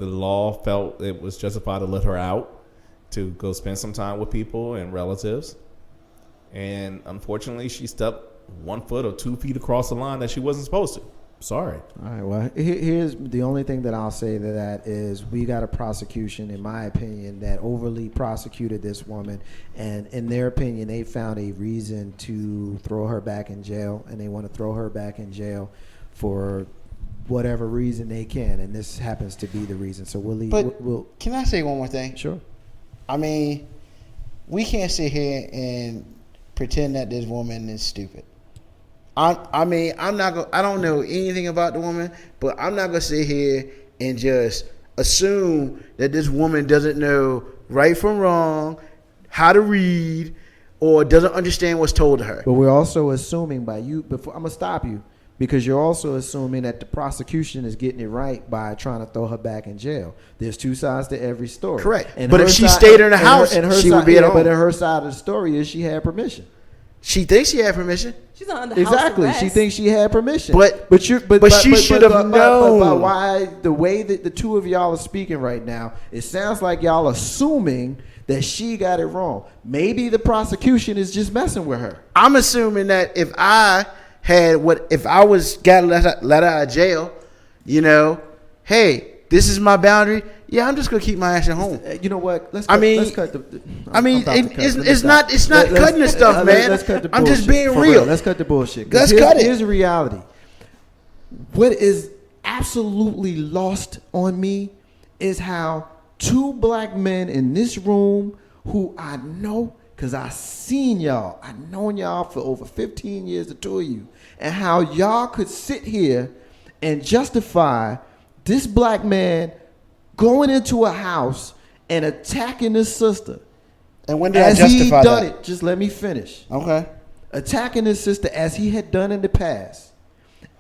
[SPEAKER 2] law felt it was justified to let her out to go spend some time with people and relatives. And unfortunately, she stepped 1 foot or 2 feet across the line that she wasn't supposed to. Sorry.
[SPEAKER 1] All right. Well, here's the only thing that I'll say to that is we got a prosecution, in my opinion, that overly prosecuted this woman, and in their opinion, they found a reason to throw her back in jail, and they want to throw her back in jail for whatever reason they can, and this happens to be the reason. So we'll leave.
[SPEAKER 4] But can I say one more thing?
[SPEAKER 1] Sure.
[SPEAKER 4] I mean, we can't sit here and pretend that this woman is stupid. I'm not gonna. I don't know anything about the woman, but I'm not gonna sit here and just assume that this woman doesn't know right from wrong, how to read, or doesn't understand what's told to her.
[SPEAKER 1] But we're also assuming I'm gonna stop you because you're also assuming that the prosecution is getting it right by trying to throw her back in jail. There's two sides to every story.
[SPEAKER 4] Correct. But if she stayed in the house, she would be at home.
[SPEAKER 1] But her side of the story is she had permission.
[SPEAKER 4] She thinks she had permission.
[SPEAKER 3] She's not under house arrest.
[SPEAKER 1] She thinks she had permission.
[SPEAKER 4] But she should have known.
[SPEAKER 1] But why the way that the two of y'all are speaking right now, it sounds like y'all assuming that she got it wrong. Maybe the prosecution is just messing with her.
[SPEAKER 4] I'm assuming that if I got let out of jail, hey, this is my boundary. Yeah, I'm just gonna keep my ass at home.
[SPEAKER 1] You know what? Let's
[SPEAKER 4] cut the. It's not cutting the stuff, man.
[SPEAKER 1] Let's cut the bullshit.
[SPEAKER 4] I'm just being real.
[SPEAKER 1] Let's cut the bullshit.
[SPEAKER 4] Let's cut it.
[SPEAKER 1] Here's the reality. What is absolutely lost on me is how two black men in this room who I know, because I seen y'all, I known y'all for over 15 years, the two of you, and how y'all could sit here and justify this black man going into a house and attacking his sister.
[SPEAKER 4] And when did I justify that?
[SPEAKER 1] It, just let me finish.
[SPEAKER 4] Okay.
[SPEAKER 1] Attacking his sister as he had done in the past.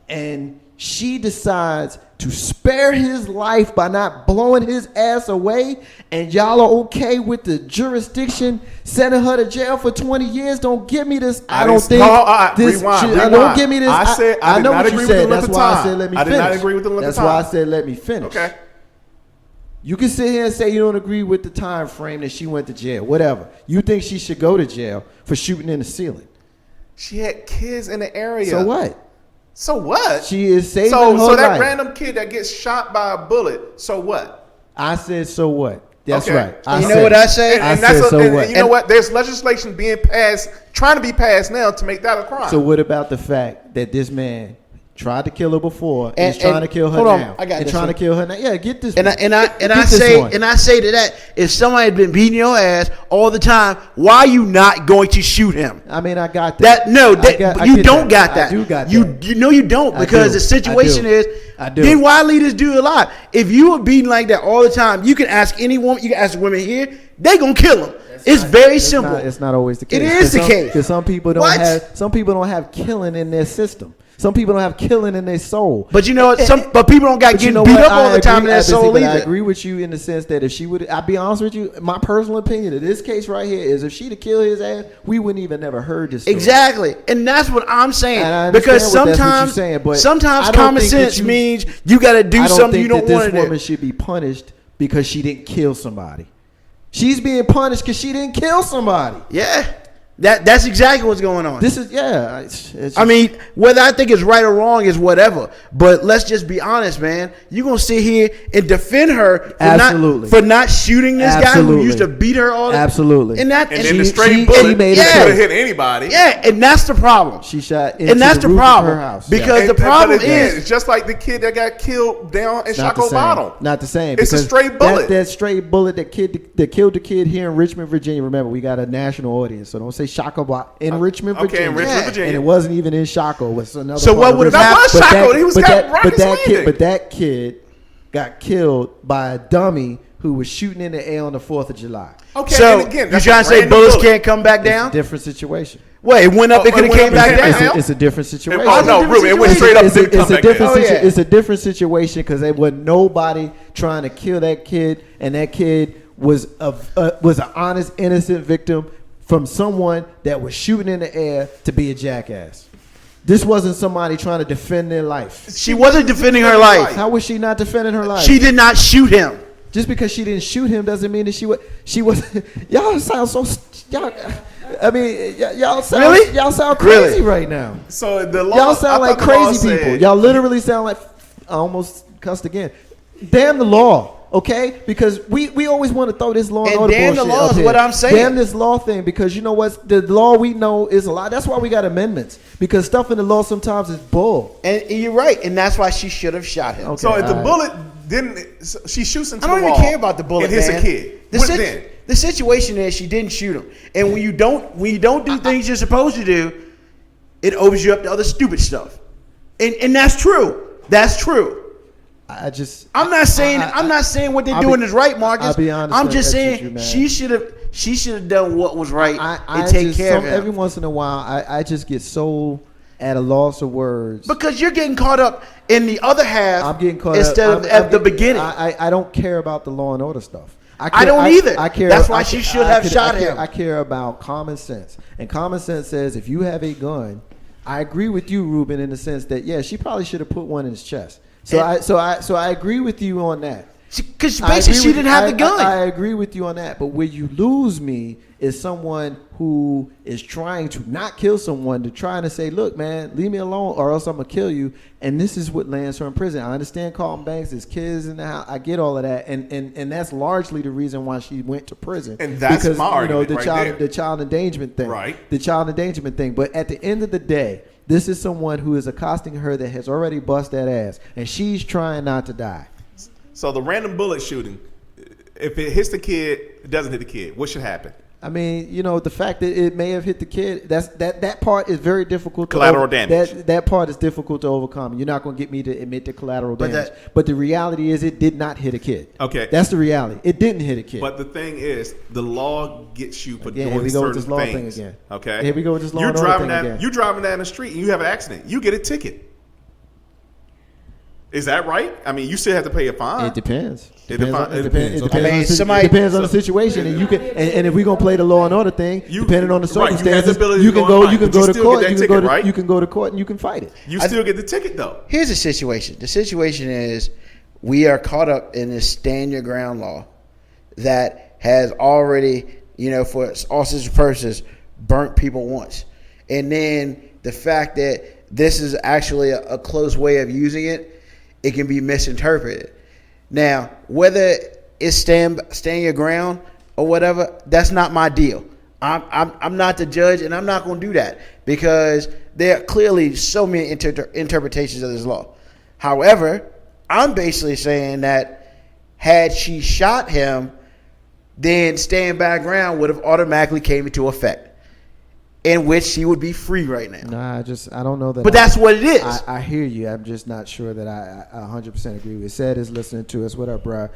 [SPEAKER 1] And she decides to spare his life by not blowing his ass away, and y'all are okay with the jurisdiction sending her to jail for 20 years. Don't give me this. I don't think this.
[SPEAKER 2] Rewind.
[SPEAKER 1] Don't give me this.
[SPEAKER 2] I said I
[SPEAKER 1] know
[SPEAKER 2] did not
[SPEAKER 1] what you
[SPEAKER 2] agree
[SPEAKER 1] said.
[SPEAKER 2] with the length
[SPEAKER 1] That's
[SPEAKER 2] of
[SPEAKER 1] why
[SPEAKER 2] time.
[SPEAKER 1] I said let me
[SPEAKER 2] I
[SPEAKER 1] finish.
[SPEAKER 2] did not agree with the length
[SPEAKER 1] That's
[SPEAKER 2] of time.
[SPEAKER 1] why I said let me finish.
[SPEAKER 2] Okay.
[SPEAKER 1] You can sit here and say you don't agree with the time frame that she went to jail. Whatever. You think she should go to jail for shooting in the ceiling.
[SPEAKER 2] She had kids in the area.
[SPEAKER 1] So what?
[SPEAKER 2] So what?
[SPEAKER 1] She is saving
[SPEAKER 2] so,
[SPEAKER 1] her
[SPEAKER 2] so that
[SPEAKER 1] life.
[SPEAKER 2] random kid that gets shot by a bullet. So what?
[SPEAKER 1] I said so what? That's
[SPEAKER 2] Okay.
[SPEAKER 1] right. I
[SPEAKER 4] You know
[SPEAKER 1] said-
[SPEAKER 4] what I say?
[SPEAKER 1] I
[SPEAKER 2] And
[SPEAKER 1] said
[SPEAKER 2] that's
[SPEAKER 1] so
[SPEAKER 2] and
[SPEAKER 1] what?
[SPEAKER 2] you know what? There's legislation being passed, trying to be passed now to make that a crime.
[SPEAKER 1] So what about the fact that this man tried to kill her before and is
[SPEAKER 4] And-
[SPEAKER 1] trying to kill her
[SPEAKER 4] hold on,
[SPEAKER 1] now?
[SPEAKER 4] I got
[SPEAKER 1] and
[SPEAKER 4] this
[SPEAKER 1] trying
[SPEAKER 4] one.
[SPEAKER 1] to kill her now. Yeah, get this.
[SPEAKER 4] And
[SPEAKER 1] one.
[SPEAKER 4] I
[SPEAKER 1] Get this
[SPEAKER 4] say
[SPEAKER 1] one.
[SPEAKER 4] and I say to that, if somebody had been beating your ass all the time, why are you not going to shoot him?
[SPEAKER 1] I mean, I got that. I
[SPEAKER 4] You
[SPEAKER 1] get
[SPEAKER 4] don't
[SPEAKER 1] that.
[SPEAKER 4] got that.
[SPEAKER 1] I do got
[SPEAKER 4] you,
[SPEAKER 1] that.
[SPEAKER 4] You know you don't,
[SPEAKER 1] I
[SPEAKER 4] because
[SPEAKER 1] do.
[SPEAKER 4] the situation
[SPEAKER 1] I do.
[SPEAKER 4] is.
[SPEAKER 1] I do.
[SPEAKER 4] Then why leaders do a lot? If you were beaten like that all the time, you can ask any woman. You can ask women here. They gonna kill him. It's very simple.
[SPEAKER 1] It's not always the case.
[SPEAKER 4] It is the case.
[SPEAKER 1] Because some people don't
[SPEAKER 4] What?
[SPEAKER 1] have. Some people don't have killing in their system. Some people don't have killing in their soul.
[SPEAKER 4] But you know what? But people don't got
[SPEAKER 1] But
[SPEAKER 4] getting
[SPEAKER 1] you know
[SPEAKER 4] beat
[SPEAKER 1] what?
[SPEAKER 4] up all
[SPEAKER 1] I
[SPEAKER 4] the time in
[SPEAKER 1] agree-
[SPEAKER 4] their soul
[SPEAKER 1] but I
[SPEAKER 4] either.
[SPEAKER 1] agree with you in the sense that if she would, I'll be honest with you, my personal opinion of this case right here is if she'd have killed his ass, we wouldn't even never heard this story.
[SPEAKER 4] Exactly, and that's what I'm saying.
[SPEAKER 1] And I
[SPEAKER 4] Because
[SPEAKER 1] understand what
[SPEAKER 4] sometimes,
[SPEAKER 1] you're saying, but
[SPEAKER 4] sometimes
[SPEAKER 1] I don't
[SPEAKER 4] common
[SPEAKER 1] think that
[SPEAKER 4] sense
[SPEAKER 1] you-
[SPEAKER 4] means you got to do
[SPEAKER 1] I don't
[SPEAKER 4] something
[SPEAKER 1] think
[SPEAKER 4] you don't
[SPEAKER 1] that
[SPEAKER 4] want
[SPEAKER 1] this
[SPEAKER 4] to
[SPEAKER 1] woman
[SPEAKER 4] do.
[SPEAKER 1] should be punished because she didn't kill somebody. She's being punished because she didn't kill somebody.
[SPEAKER 4] Yeah, that's exactly what's going on.
[SPEAKER 1] This is it's
[SPEAKER 4] I mean, whether I think it's right or wrong is whatever. But let's just be honest, man. You're going to sit here and defend her for not shooting this guy who used to beat her all the time.
[SPEAKER 1] Absolutely.
[SPEAKER 4] And that,
[SPEAKER 2] and
[SPEAKER 4] and
[SPEAKER 2] then the
[SPEAKER 4] she-
[SPEAKER 2] straight
[SPEAKER 1] she
[SPEAKER 2] bullet
[SPEAKER 1] made
[SPEAKER 2] could
[SPEAKER 1] a
[SPEAKER 2] have
[SPEAKER 1] choice.
[SPEAKER 2] hit anybody.
[SPEAKER 4] yeah, and that's the problem.
[SPEAKER 1] She shot into
[SPEAKER 4] And that's the
[SPEAKER 1] roof of
[SPEAKER 4] problem.
[SPEAKER 1] her house.
[SPEAKER 4] Because
[SPEAKER 2] And-
[SPEAKER 4] the problem
[SPEAKER 2] but again,
[SPEAKER 4] is,
[SPEAKER 2] it's just like the kid that got killed down in
[SPEAKER 1] Not the
[SPEAKER 2] Chaco
[SPEAKER 1] same.
[SPEAKER 2] Bottom.
[SPEAKER 1] Not the same.
[SPEAKER 2] It's a
[SPEAKER 1] because
[SPEAKER 2] straight bullet.
[SPEAKER 1] That straight bullet that killed the kid here in Richmond, Virginia. Remember, we got a national audience, so don't say Chaco in Richmond,
[SPEAKER 2] Okay,
[SPEAKER 1] Virginia.
[SPEAKER 2] in Richmond, Virginia.
[SPEAKER 1] And it wasn't even in Chaco. It was another.
[SPEAKER 4] So
[SPEAKER 1] part
[SPEAKER 4] what
[SPEAKER 1] of
[SPEAKER 4] would've
[SPEAKER 1] Richmond.
[SPEAKER 2] happened- That was Chaco. He was got Rikers Landing.
[SPEAKER 1] But that kid got killed by a dummy who was shooting in the air on the 4th of July.
[SPEAKER 2] Okay,
[SPEAKER 4] so
[SPEAKER 2] and again,
[SPEAKER 4] you
[SPEAKER 2] that's
[SPEAKER 4] trying
[SPEAKER 2] a
[SPEAKER 4] to say
[SPEAKER 2] random
[SPEAKER 4] bullets
[SPEAKER 2] bullet.
[SPEAKER 4] can't come back
[SPEAKER 1] It's a
[SPEAKER 4] down?
[SPEAKER 1] different situation.
[SPEAKER 4] Wait, it went up, it
[SPEAKER 2] Oh,
[SPEAKER 4] could
[SPEAKER 2] it
[SPEAKER 4] have
[SPEAKER 2] went
[SPEAKER 4] came
[SPEAKER 2] up,
[SPEAKER 4] back
[SPEAKER 2] it came
[SPEAKER 4] down?
[SPEAKER 2] down?
[SPEAKER 1] It's a different situation.
[SPEAKER 2] Oh no, really? It went straight up.
[SPEAKER 1] It's
[SPEAKER 2] Didn't come back down.
[SPEAKER 1] It's a different situation because there was nobody trying to kill that kid, and that kid was an honest, innocent victim from someone that was shooting in the air to be a jackass. This wasn't somebody trying to defend their life.
[SPEAKER 4] She wasn't defending her life.
[SPEAKER 1] How was she not defending her life?
[SPEAKER 4] She did not shoot him.
[SPEAKER 1] Just because she didn't shoot him doesn't mean that she was. Y'all sound so. Y'all, I mean, y'all sound.
[SPEAKER 4] Really?
[SPEAKER 1] Y'all sound
[SPEAKER 4] Really?
[SPEAKER 1] crazy right now.
[SPEAKER 2] So the law,
[SPEAKER 1] Y'all sound
[SPEAKER 2] I
[SPEAKER 1] like
[SPEAKER 2] thought the law
[SPEAKER 1] crazy people.
[SPEAKER 2] said-
[SPEAKER 1] Y'all literally sound like. I almost cussed again. Damn the law, okay? Because we always want to throw this law and
[SPEAKER 4] And
[SPEAKER 1] order
[SPEAKER 4] damn the
[SPEAKER 1] bullshit
[SPEAKER 4] law
[SPEAKER 1] up
[SPEAKER 4] is
[SPEAKER 1] here.
[SPEAKER 4] what I'm saying.
[SPEAKER 1] Damn this law thing, because you know what? The law we know is a lot. That's why we got amendments, because stuff in the law sometimes is bull.
[SPEAKER 4] And you're right, and that's why she should have shot him.
[SPEAKER 1] Okay.
[SPEAKER 2] So if the
[SPEAKER 1] All right.
[SPEAKER 2] bullet didn't, she shoots into
[SPEAKER 4] I don't
[SPEAKER 2] the
[SPEAKER 4] even
[SPEAKER 2] wall.
[SPEAKER 4] care about the bullet,
[SPEAKER 2] It hits
[SPEAKER 4] man.
[SPEAKER 2] a kid.
[SPEAKER 4] The,
[SPEAKER 2] What
[SPEAKER 4] sit-
[SPEAKER 2] then?
[SPEAKER 4] the situation is she didn't shoot him, and when you don't do things you're supposed to do, it opens you up to other stupid stuff, and that's true. That's true.
[SPEAKER 1] I just.
[SPEAKER 4] I'm not saying what they're
[SPEAKER 1] I'll
[SPEAKER 4] doing
[SPEAKER 1] be-
[SPEAKER 4] is right, Marcus.
[SPEAKER 1] I'll be honest,
[SPEAKER 4] I'm just
[SPEAKER 1] that shit you
[SPEAKER 4] saying
[SPEAKER 1] mad.
[SPEAKER 4] she should have done what was right
[SPEAKER 1] I
[SPEAKER 4] and take
[SPEAKER 1] just,
[SPEAKER 4] care of him.
[SPEAKER 1] every once in a while, I just get so at a loss of words.
[SPEAKER 4] Because you're getting caught up in the other half.
[SPEAKER 1] I'm getting caught
[SPEAKER 4] instead
[SPEAKER 1] up
[SPEAKER 4] of at the beginning.
[SPEAKER 1] I don't care about the law and order stuff.
[SPEAKER 4] I don't either.
[SPEAKER 1] I care.
[SPEAKER 4] That's why she should have shot him.
[SPEAKER 1] I care about common sense, and common sense says if you have a gun, I agree with you, Ruben, in the sense that yeah, she probably should have put one in his chest. So I agree with you on that.
[SPEAKER 4] Because
[SPEAKER 1] I
[SPEAKER 4] basically
[SPEAKER 1] agree
[SPEAKER 4] she
[SPEAKER 1] with-
[SPEAKER 4] didn't have the gun.
[SPEAKER 1] I agree with you on that. But where you lose me is someone who is trying to not kill someone, to trying to say, look, man, leave me alone or else I'm going to kill you. And this is what lands her in prison. I understand Carlton Banks, there's kids in the house. I get all of that. And that's largely the reason why she went to prison.
[SPEAKER 2] And that's
[SPEAKER 1] because,
[SPEAKER 2] my argument
[SPEAKER 1] the
[SPEAKER 2] right
[SPEAKER 1] child,
[SPEAKER 2] there.
[SPEAKER 1] the child endangerment thing.
[SPEAKER 2] Right.
[SPEAKER 1] The child endangerment thing. But at the end of the day, this is someone who is accosting her that has already bust that ass. And she's trying not to die.
[SPEAKER 2] So the random bullet shooting, if it hits the kid, it doesn't hit the kid. What should happen?
[SPEAKER 1] I mean, you know, the fact that it may have hit the kid, that part is very difficult.
[SPEAKER 2] Collateral damage.
[SPEAKER 1] That part is difficult to overcome. You're not going to get me to admit the collateral
[SPEAKER 4] But
[SPEAKER 1] damage. But the reality is it did not hit a kid.
[SPEAKER 2] Okay.
[SPEAKER 1] That's the reality. It didn't hit a kid.
[SPEAKER 2] But the thing is, the law gets you for
[SPEAKER 1] Again,
[SPEAKER 2] doing
[SPEAKER 1] here we go with
[SPEAKER 2] certain
[SPEAKER 1] this law thing
[SPEAKER 2] things.
[SPEAKER 1] again.
[SPEAKER 2] Okay.
[SPEAKER 1] Here we go with this law
[SPEAKER 2] You're
[SPEAKER 1] and order
[SPEAKER 2] driving
[SPEAKER 1] thing
[SPEAKER 2] that.
[SPEAKER 1] again.
[SPEAKER 2] You're driving down the street and you have an accident. You get a ticket. Is that right? I mean, you still have to pay a fine.
[SPEAKER 1] It depends.
[SPEAKER 2] It depends.
[SPEAKER 4] Somebody-
[SPEAKER 1] It depends on the situation, and you can. And if we're gonna play the law and order thing, depending on the
[SPEAKER 2] right, you have the
[SPEAKER 1] circumstances,
[SPEAKER 2] ability
[SPEAKER 1] you
[SPEAKER 2] to
[SPEAKER 1] can
[SPEAKER 2] go
[SPEAKER 1] go.
[SPEAKER 2] online,
[SPEAKER 1] You can
[SPEAKER 2] but
[SPEAKER 1] go
[SPEAKER 2] you
[SPEAKER 1] to
[SPEAKER 2] still
[SPEAKER 1] court.
[SPEAKER 2] get
[SPEAKER 1] You
[SPEAKER 2] that
[SPEAKER 1] can go
[SPEAKER 2] ticket,
[SPEAKER 1] to.
[SPEAKER 2] right?
[SPEAKER 1] You can go to court and you can fight it.
[SPEAKER 2] You still get the ticket though.
[SPEAKER 4] Here's the situation. The situation is we are caught up in this stand your ground law that has already, for all intents and purposes, burnt people once. And then the fact that this is actually a close way of using it, it can be misinterpreted. Now, whether it's stand your ground or whatever, that's not my deal. I'm not the judge, and I'm not going to do that because there are clearly so many interpretations of this law. However, I'm basically saying that had she shot him, then stand back ground would have automatically came into effect, in which she would be free right now.
[SPEAKER 1] Nah, I don't know that.
[SPEAKER 4] But that's what it is.
[SPEAKER 1] I hear you. I'm just not sure that I 100% agree with. Said is listening to us. What up, bro?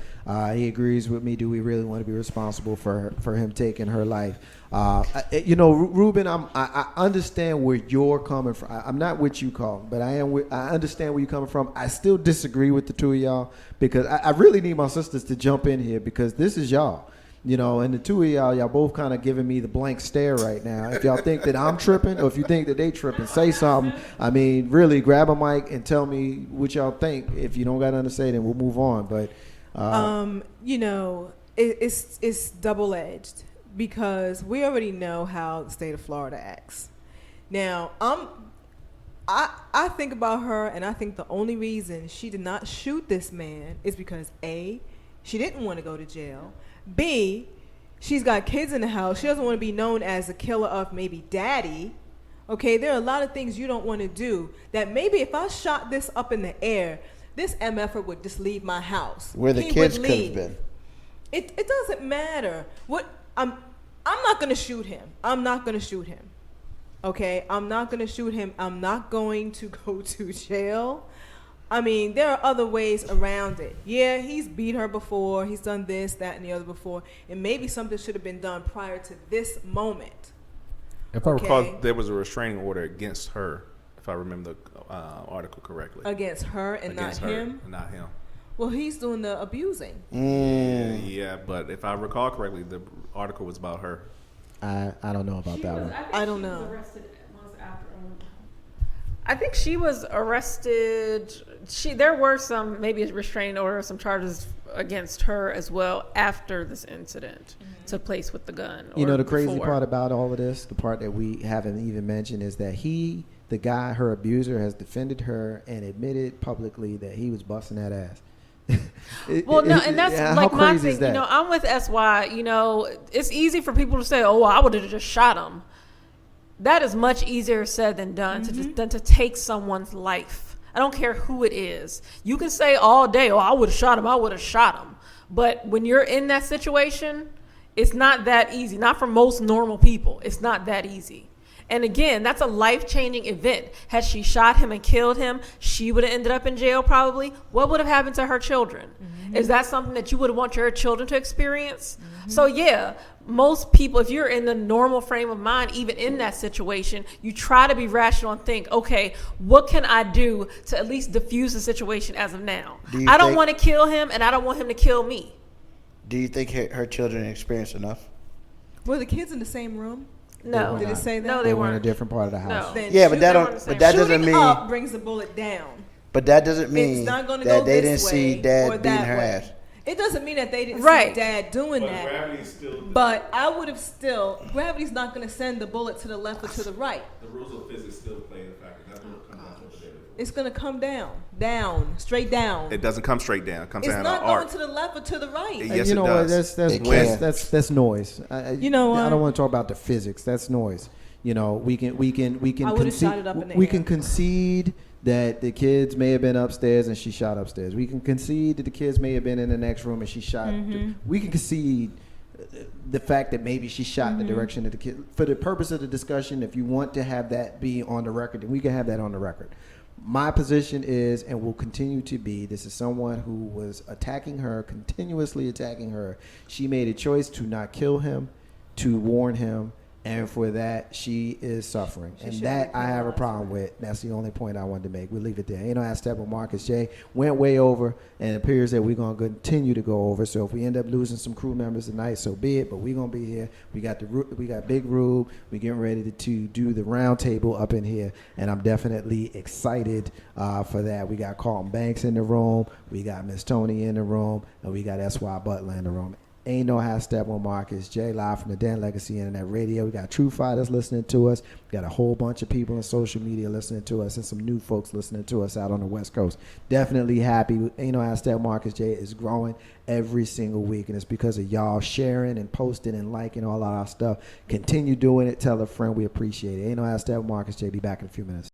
[SPEAKER 1] He agrees with me. Do we really want to be responsible for him taking her life? Ruben, I understand where you're coming from. I'm not with you, Carl, but I understand where you're coming from. I still disagree with the two of y'all because I really need my sisters to jump in here because this is y'all. And the two of y'all both kind of giving me the blank stare right now. If y'all think that I'm tripping or if you think that they tripping, say something. I mean, really grab a mic and tell me what y'all think. If you don't got nothing to say, then we'll move on. But,
[SPEAKER 3] it's double-edged because we already know how the state of Florida acts. Now, I think about her and I think the only reason she did not shoot this man is because A, she didn't want to go to jail. B, she's got kids in the house. She doesn't want to be known as a killer of maybe daddy. Okay, there are a lot of things you don't want to do that maybe if I shot this up in the air, this MFer would just leave my house.
[SPEAKER 4] Where the kids could have been.
[SPEAKER 3] It doesn't matter. I'm not going to shoot him. I'm not going to shoot him. Okay, I'm not going to shoot him. I'm not going to go to jail. I mean, there are other ways around it. Yeah, he's beat her before. He's done this, that, and the other before. And maybe something should have been done prior to this moment.
[SPEAKER 2] If I recall, there was a restraining order against her, if I remember the article correctly.
[SPEAKER 3] Against her and
[SPEAKER 2] against
[SPEAKER 3] not
[SPEAKER 2] her,
[SPEAKER 3] him?
[SPEAKER 2] Not him.
[SPEAKER 3] Well, he's doing the abusing.
[SPEAKER 2] Yeah, but if I recall correctly, the article was about her.
[SPEAKER 1] I don't know about that one.
[SPEAKER 3] I don't know.
[SPEAKER 5] I think she was arrested. There were some maybe a restraining order, some charges against her as well after this incident took place with the gun.
[SPEAKER 1] The crazy part about all of this, the part that we haven't even mentioned, is that the guy, her abuser, has defended her and admitted publicly that he was busting that ass.
[SPEAKER 5] And that's like my thing. I'm with SY. It's easy for people to say, "Oh, I would have just shot him." That is much easier said than done than to take someone's life. I don't care who it is. You can say all day, "Oh, I would have shot him. I would have shot him." But when you're in that situation, it's not that easy. Not for most normal people. It's not that easy. And again, that's a life-changing event. Had she shot him and killed him, she would have ended up in jail probably. What would have happened to her children? Is that something that you would want your children to experience? So yeah, most people, if you're in the normal frame of mind, even in that situation, you try to be rational and think, okay, what can I do to at least diffuse the situation as of now? I don't want to kill him and I don't want him to kill me.
[SPEAKER 4] Do you think her children experienced enough?
[SPEAKER 3] Were the kids in the same room?
[SPEAKER 5] No.
[SPEAKER 3] Did it say that?
[SPEAKER 5] No,
[SPEAKER 1] They were in a different part of the house.
[SPEAKER 5] No.
[SPEAKER 4] Yeah, but that doesn't
[SPEAKER 3] shooting
[SPEAKER 4] mean
[SPEAKER 3] up brings the bullet down.
[SPEAKER 4] But that doesn't mean
[SPEAKER 3] It's not gonna
[SPEAKER 4] that
[SPEAKER 3] go
[SPEAKER 4] they
[SPEAKER 3] this
[SPEAKER 4] didn't see
[SPEAKER 3] way
[SPEAKER 4] Dad
[SPEAKER 3] or
[SPEAKER 4] beating
[SPEAKER 3] that
[SPEAKER 4] her
[SPEAKER 3] way.
[SPEAKER 4] ass.
[SPEAKER 3] It doesn't mean that they didn't
[SPEAKER 5] Right.
[SPEAKER 3] see Dad doing
[SPEAKER 2] But
[SPEAKER 3] that.
[SPEAKER 2] gravity's still.
[SPEAKER 3] But I would have gravity's not going to send the bullet to the left or to the right.
[SPEAKER 2] The rules of physics still play the factor. That's what comes down to the data.
[SPEAKER 3] It's going to come down, straight down.
[SPEAKER 2] It doesn't come straight down. It comes
[SPEAKER 3] It's
[SPEAKER 2] down
[SPEAKER 3] not
[SPEAKER 2] an
[SPEAKER 3] going
[SPEAKER 2] arc.
[SPEAKER 3] to the left or to the right.
[SPEAKER 2] Yes,
[SPEAKER 1] you know
[SPEAKER 2] it
[SPEAKER 1] what?
[SPEAKER 2] does.
[SPEAKER 1] That's noise. I
[SPEAKER 3] what?
[SPEAKER 1] don't want to talk about the physics. That's noise. We can
[SPEAKER 3] I would've shot it up in the
[SPEAKER 1] we
[SPEAKER 3] air.
[SPEAKER 1] can concede that the kids may have been upstairs and she shot upstairs. We can concede that the kids may have been in the next room and she shot. We can concede the fact that maybe she shot in the direction of the kid. For the purpose of the discussion, if you want to have that be on the record, then we can have that on the record. My position is, and will continue to be, this is someone who was attacking her, continuously attacking her. She made a choice to not kill him, to warn him, And for that, she is suffering.
[SPEAKER 5] She
[SPEAKER 1] And
[SPEAKER 5] should
[SPEAKER 1] that
[SPEAKER 5] be
[SPEAKER 1] I have a
[SPEAKER 5] penalized
[SPEAKER 1] problem
[SPEAKER 5] for
[SPEAKER 1] with. That's the only point I wanted to make. We'll leave it there. Ain't no ass step with Marcus J. Went way over, and it appears that we're going to continue to go over. So if we end up losing some crew members tonight, so be it. But we're going to be here. We got Big Rube. We're getting ready to do the round table up in here. And I'm definitely excited for that. We got Carlton Banks in the room. We got Miss Tony in the room. And we got S.Y. Butler in the room. Ain't no half step on Marcus J. Live from the Dan Legacy Internet Radio. We got True Fighters listening to us. We got a whole bunch of people on social media listening to us and some new folks listening to us out on the West Coast. Definitely happy. Ain't no half step Marcus J is growing every single week, and it's because of y'all sharing and posting and liking all our stuff. Continue doing it. Tell a friend. We appreciate it. Ain't no half step Marcus J. Be back in a few minutes.